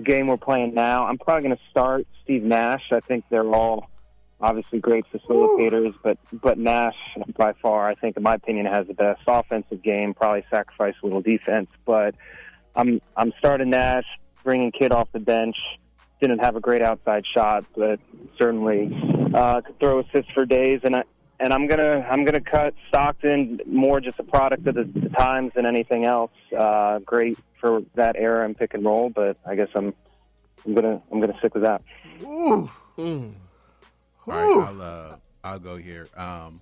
game we're playing now. I'm probably going to start Steve Nash. I think they're all obviously great facilitators, but Nash, by far, I think, in my opinion, has the best offensive game, probably sacrifice a little defense. But I'm starting Nash, bringing Kidd off the bench. Didn't have a great outside shot, but certainly could throw assists for days. And I'm gonna cut Stockton, more just a product of the times than anything else. Great for that era and pick and roll, but I guess I'm gonna stick with that. Ooh. All right, I'll go here. I'm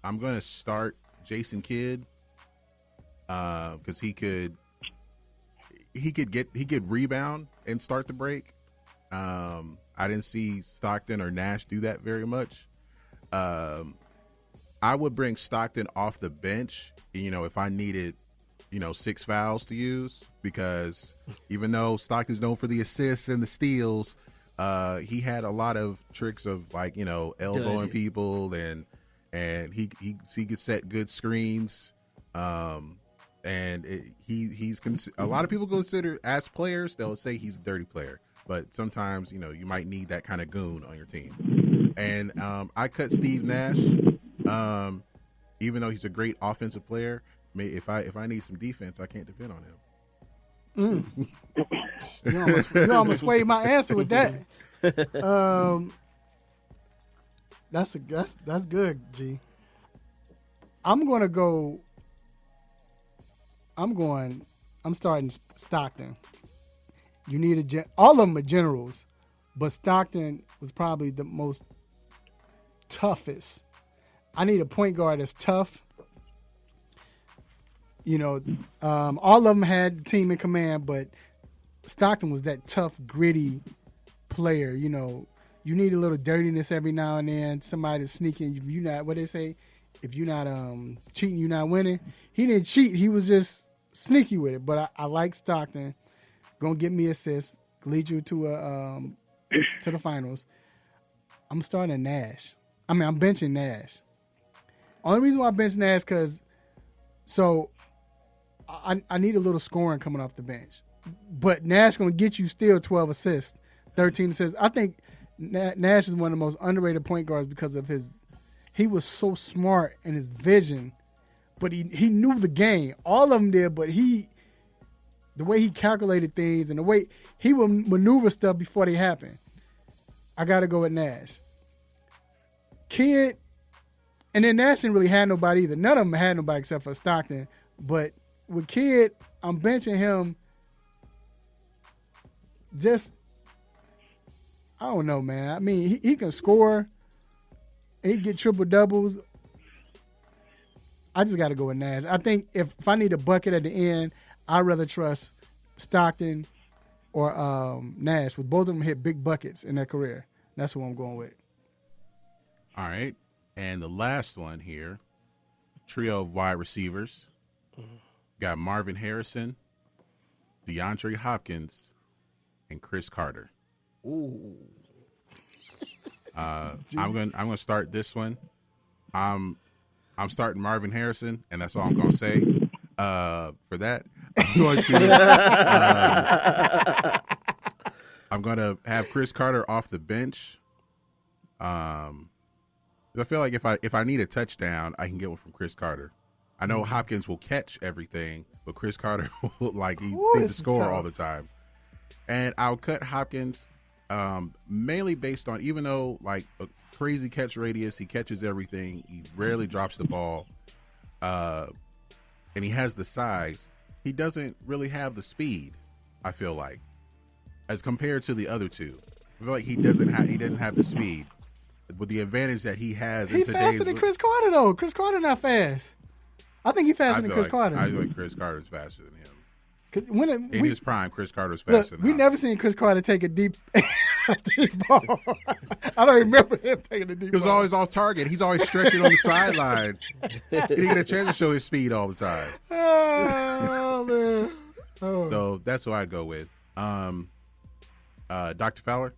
gonna start Jason Kidd because he could rebound and start the break. I didn't see Stockton or Nash do that very much. I would bring Stockton off the bench, if I needed, 6 fouls to use, because even though Stockton's known for the assists and the steals, he had a lot of tricks of like elbowing people and he could set good screens. And he's a lot of people consider as players they'll say he's a dirty player, but sometimes you might need that kind of goon on your team. And I cut Steve Nash, even though he's a great offensive player. If I need some defense, I can't depend on him. You almost swayed my answer with that. That's good, G. I'm starting Stockton. You need all of them are generals, but Stockton was probably the most toughest. I need a point guard that's tough. All of them had the team in command, but Stockton was that tough, gritty player. You need a little dirtiness every now and then. Somebody to sneak in. If you not, what they say, if you're not cheating, you're not winning. He didn't cheat. He was just sneaky with it. But I like Stockton. Gonna get me assists, lead you to to the finals. I'm starting Nash. I'm benching Nash. Only reason why I bench Nash because I need a little scoring coming off the bench. But Nash going to get you still 12 assists, 13 assists. I think Nash is one of the most underrated point guards because of he was so smart in his vision, but he knew the game. All of them did, but the way he calculated things and the way he would maneuver stuff before they happen. I got to go with Nash. Kid, and then Nash didn't really have nobody either. None of them had nobody except for Stockton. But with Kid, I'm benching him. Just, I don't know, man. I mean, he can score. He can get triple doubles. I just got to go with Nash. I think if I need a bucket at the end, I'd rather trust Stockton or Nash. With both of them hit big buckets in their career. That's what I'm going with. All right. And the last one here, trio of wide receivers. Got Marvin Harrison, DeAndre Hopkins, and Chris Carter. Ooh. I'm gonna start this one. I'm starting Marvin Harrison, and that's all I'm gonna say. For that, I'm gonna have Chris Carter off the bench. I feel like if I need a touchdown, I can get one from Chris Carter. I know Hopkins will catch everything, but Chris Carter will he seems to score all the time. And I'll cut Hopkins mainly based on, even though a crazy catch radius, he catches everything, he rarely drops the ball, and he has the size, he doesn't really have the speed, I feel like, as compared to the other two. I feel like he doesn't have the speed. With the advantage that he has in He's today's... faster than Chris Carter, though. Chris Carter not fast. I think he's faster than Chris Carter. I feel like Chris Carter's faster than him. In his prime, Chris Carter's faster than him. We never seen Chris Carter take a deep ball. I don't remember him taking a deep ball. He was always off target. He's always stretching on the sideline. He didn't get a chance to show his speed all the time. Oh, man. Oh. So that's who I'd go with. Dr. Fowler?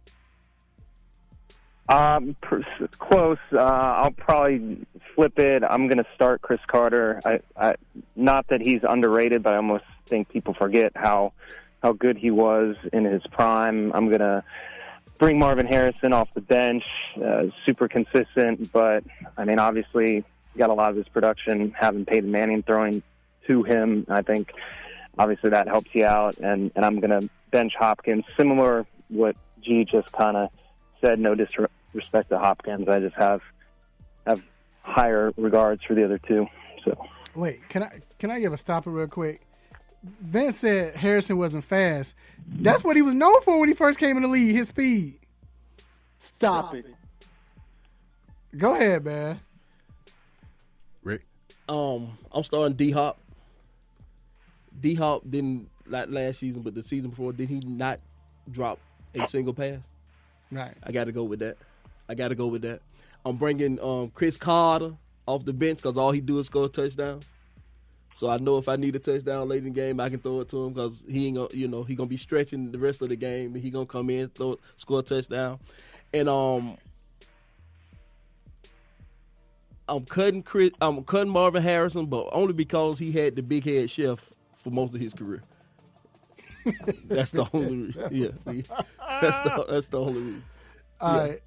Close. I'll probably flip it. I'm going to start Chris Carter. I not that he's underrated, but I almost think people forget how good he was in his prime. I'm going to bring Marvin Harrison off the bench. Super consistent, but I mean, obviously, he got a lot of his production having Peyton Manning throwing to him. I think obviously that helps you out, and I'm going to bench Hopkins. Similar what G just kind of said. No disrespect to Hopkins. I just have higher regards for the other two. So wait, can I give a stopper real quick? Vince said Harrison wasn't fast. That's what he was known for when he first came in the league, his speed. Stop it. Go ahead, man. Rick? I'm starting D-Hop. D-Hop didn't, not last season, but the season before, did he not drop a single pass? Right. I got to go with that. I'm bringing Chris Carter off the bench because all he do is score a touchdown. So I know if I need a touchdown late in the game, I can throw it to him because he ain't gonna, he gonna be stretching the rest of the game, and he gonna come in, score a touchdown. And I'm cutting Marvin Harrison, but only because he had the big head chef for most of his career. That's the only reason. Yeah, that's the only reason. All right.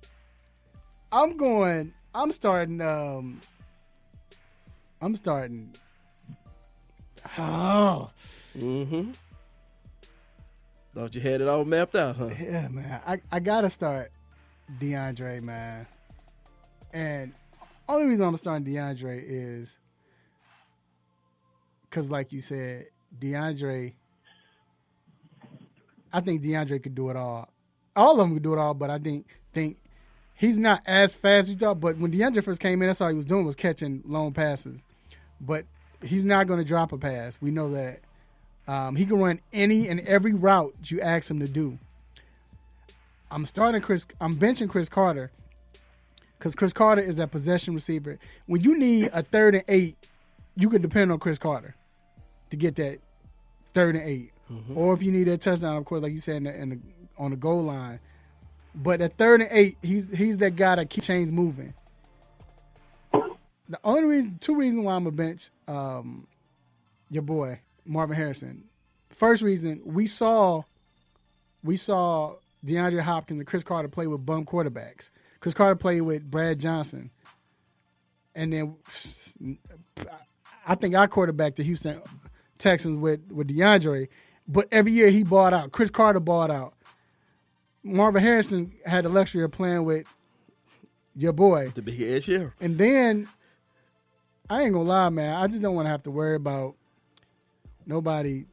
I'm starting. Oh. Mm-hmm. Thought you had it all mapped out, huh? Yeah, man. I gotta start DeAndre, man. And only reason I'm starting DeAndre is because, like you said, I think DeAndre could do it all. All of them could do it all, but I think he's not as fast as you thought. But when DeAndre first came in, that's all he was doing was catching long passes. But he's not going to drop a pass. We know that. He can run any and every route you ask him to do. I'm benching Chris Carter because Chris Carter is that possession receiver. When you need a 3rd and 8, you can depend on Chris Carter to get that 3rd and 8. Mm-hmm. Or if you need a touchdown, of course, like you said, on the goal line. But at 3rd and 8, he's that guy that keeps chains moving. The only two reasons why I'm a bench your boy Marvin Harrison. First reason, we saw DeAndre Hopkins and Chris Carter play with bum quarterbacks. Chris Carter played with Brad Johnson, and then I think I quarterbacked the Houston Texans with DeAndre. But every year he balled out. Chris Carter balled out. Marvin Harrison had the luxury of playing with your boy. The big head sheriff. And then, I ain't gonna lie, man. I just don't want to have to worry about nobody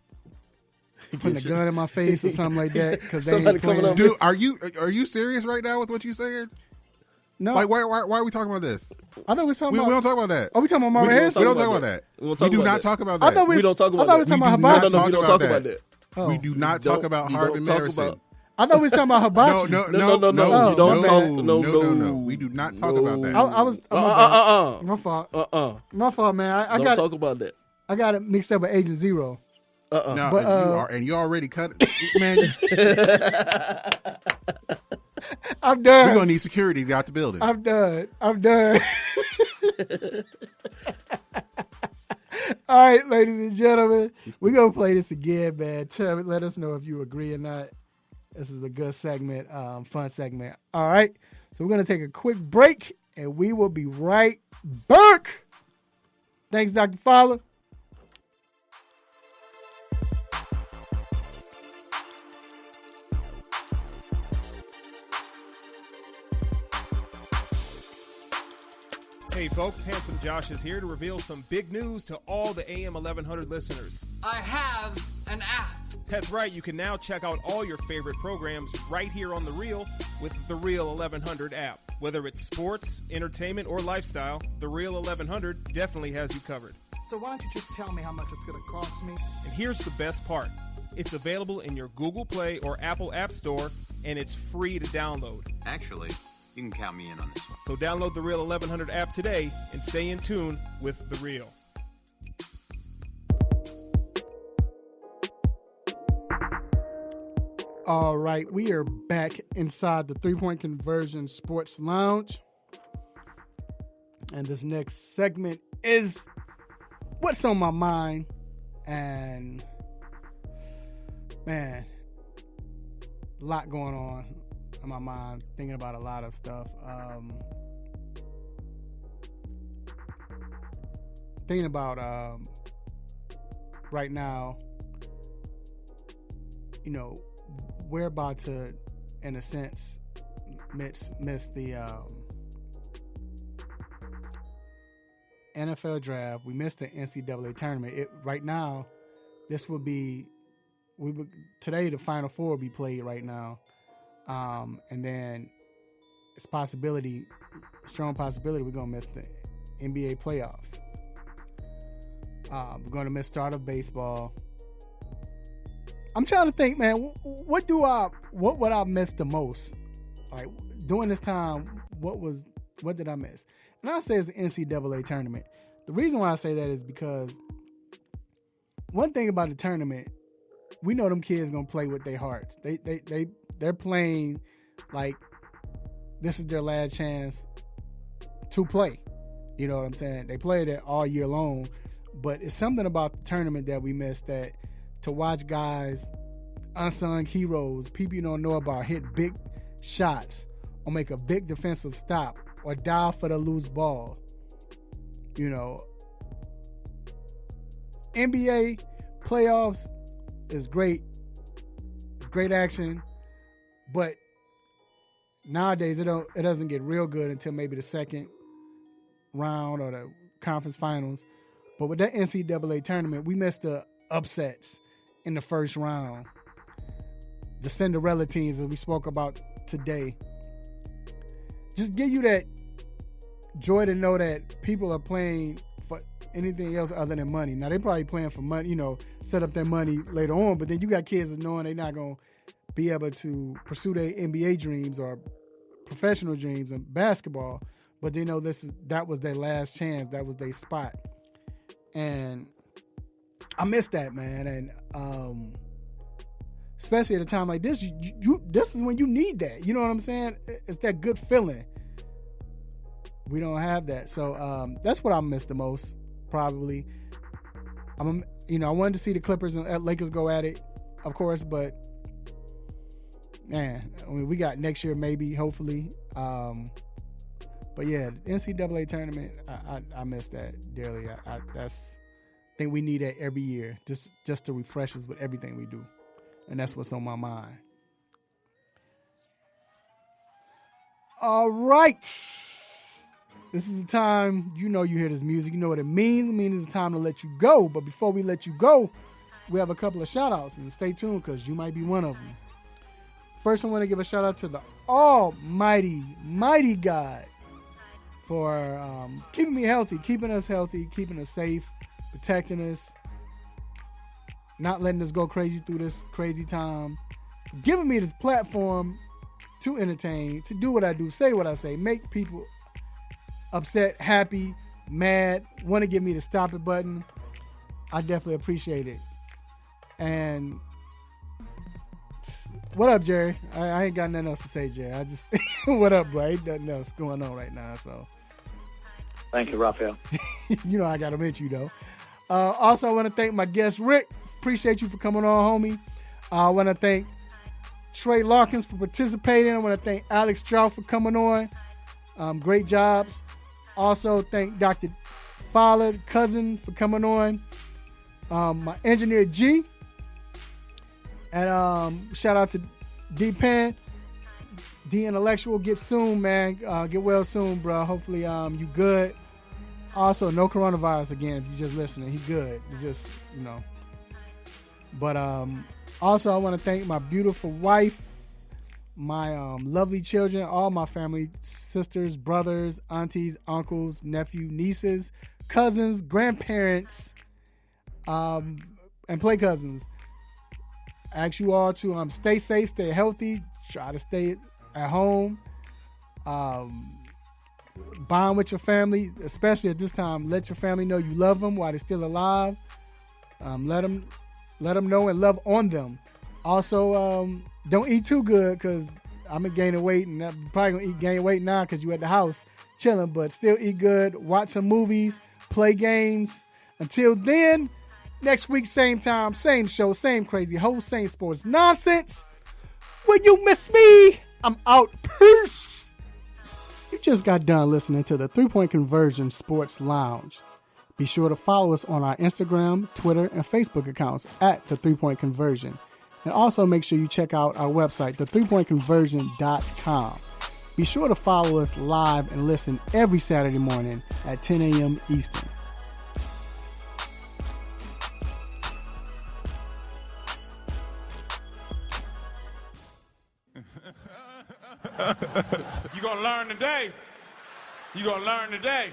putting a gun in my face or something like that because they ain't playing. Dude, are you serious right now with what you said? No. Like, why are we talking about this? I thought we were talking about. We don't talk about that. Are we talking about Marvin Harrison? We don't talk about that. We do not talk about that. I thought we don't talk about that. I thought we were talking about Hibachi. No, we don't talk about that. We do not talk about Harvey Harrison. I thought we were talking about Hibachi. No. We do not talk about that. I was. My fault. My fault, man. I got. Don't talk about that. I got it mixed up with Agent Zero. No, but, you already cut it, man. I'm done. We're gonna need security to get out the building. I'm done. All right, ladies and gentlemen, we're gonna play this again, man. Let us know if you agree or not. This is a good segment, fun segment. All right, so we're gonna take a quick break, and we will be right back. Thanks, Dr. Fowler. Hey folks, Handsome Josh is here to reveal some big news to all the AM 1100 listeners. I have an app. That's right, you can now check out all your favorite programs right here on The Real with the Real 1100 app. Whether it's sports, entertainment, or lifestyle, the Real 1100 definitely has you covered. So why don't you just tell me how much it's going to cost me? And here's the best part. It's available in your Google Play or Apple App Store, and it's free to download. Actually, you can count me in on this one. So download the Real 1100 app today and stay in tune with The Real. All right, we are back inside the 3-Point Conversion Sports Lounge. And this next segment is What's on My Mind. And, man, a lot going on in my mind, thinking about a lot of stuff. Thinking about right now, we're about to, in a sense, miss the NFL draft. We missed the NCAA tournament. Right now, this would be today. The Final Four will be played right now, and then it's strong possibility, we're gonna miss the NBA playoffs. We're gonna miss start of baseball. I'm trying to think, man. What would I miss the most? Like during this time, what did I miss? And I say it's the NCAA tournament. The reason why I say that is because one thing about the tournament, we know them kids gonna play with their hearts. They're playing like this is their last chance to play. You know what I'm saying? They played it all year long, but it's something about the tournament that we missed, that to watch guys, unsung heroes, people you don't know about, hit big shots or make a big defensive stop or dive for the loose ball. You know, NBA playoffs is great action, but nowadays it doesn't get real good until maybe the second round or the conference finals. But with that NCAA tournament, we missed the upsets in the first round, the Cinderella teams that we spoke about today. Just give you that joy to know that people are playing for anything else other than money. Now, they're probably playing for money, set up their money later on, but then you got kids knowing they're not going to be able to pursue their NBA dreams or professional dreams in basketball, but they know that was their last chance, that was their spot. And I miss that, man. And especially at a time like this, this is when you need that. You know what I'm saying? It's that good feeling. We don't have that. So that's what I miss the most, probably. I wanted to see the Clippers and Lakers go at it, of course, but man, we got next year maybe, hopefully. But yeah, the NCAA tournament, I miss that dearly. I think we need that every year, just to refresh us with everything we do, and that's what's on my mind. All right. This is the time, you hear this music, you know what it means. It means it's time to let you go. But before we let you go, we have a couple of shout-outs, and stay tuned because you might be one of them. First, I want to give a shout-out to the almighty, mighty God for keeping me healthy, keeping us safe, protecting us, not letting us go crazy through this crazy time, giving me this platform to entertain, to do what I do, say what I say, make people upset, happy, mad, want to give me the stop it button. I definitely appreciate it. And what up, Jerry? I ain't got nothing else to say, Jerry. I just, what up, bro? Ain't nothing else going on right now, so. Thank you, Raphael. I got to mention you, though. Also, I want to thank my guest, Rick. Appreciate you for coming on, homie. I want to thank Trey Larkins for participating. I want to thank Alex Stroud for coming on. Great jobs. Also, thank Dr. Fowler, cousin, for coming on. My engineer, G. And shout out to D-Pen. D-Intellectual. Get soon, man. Get well soon, bro. Hopefully you good. Also, no coronavirus again if you're just listening. He good. You just, But also, I want to thank my beautiful wife, my lovely children, all my family, sisters, brothers, aunties, uncles, nephews, nieces, cousins, grandparents, and play cousins. I ask you all to stay safe, stay healthy, try to stay at home, bond with your family, especially at this time. Let your family know you love them while they're still alive. Let them know and love on them. Also, don't eat too good because I'm gaining weight, and I'm probably going to gain weight now because you at the house chilling, but still eat good, watch some movies, play games. Until then, next week, same time, same show, same crazy host, same sports nonsense. Will you miss me? I'm out. Peace. You just got done listening to the 3-Point Conversion Sports Lounge. Be sure to follow us on our Instagram, Twitter, and Facebook accounts at the 3-Point Conversion. And also make sure you check out our website, the3pointconversion.com. Be sure to follow us live and listen every Saturday morning at 10 a.m. Eastern. You're going to learn today. You're going to learn today.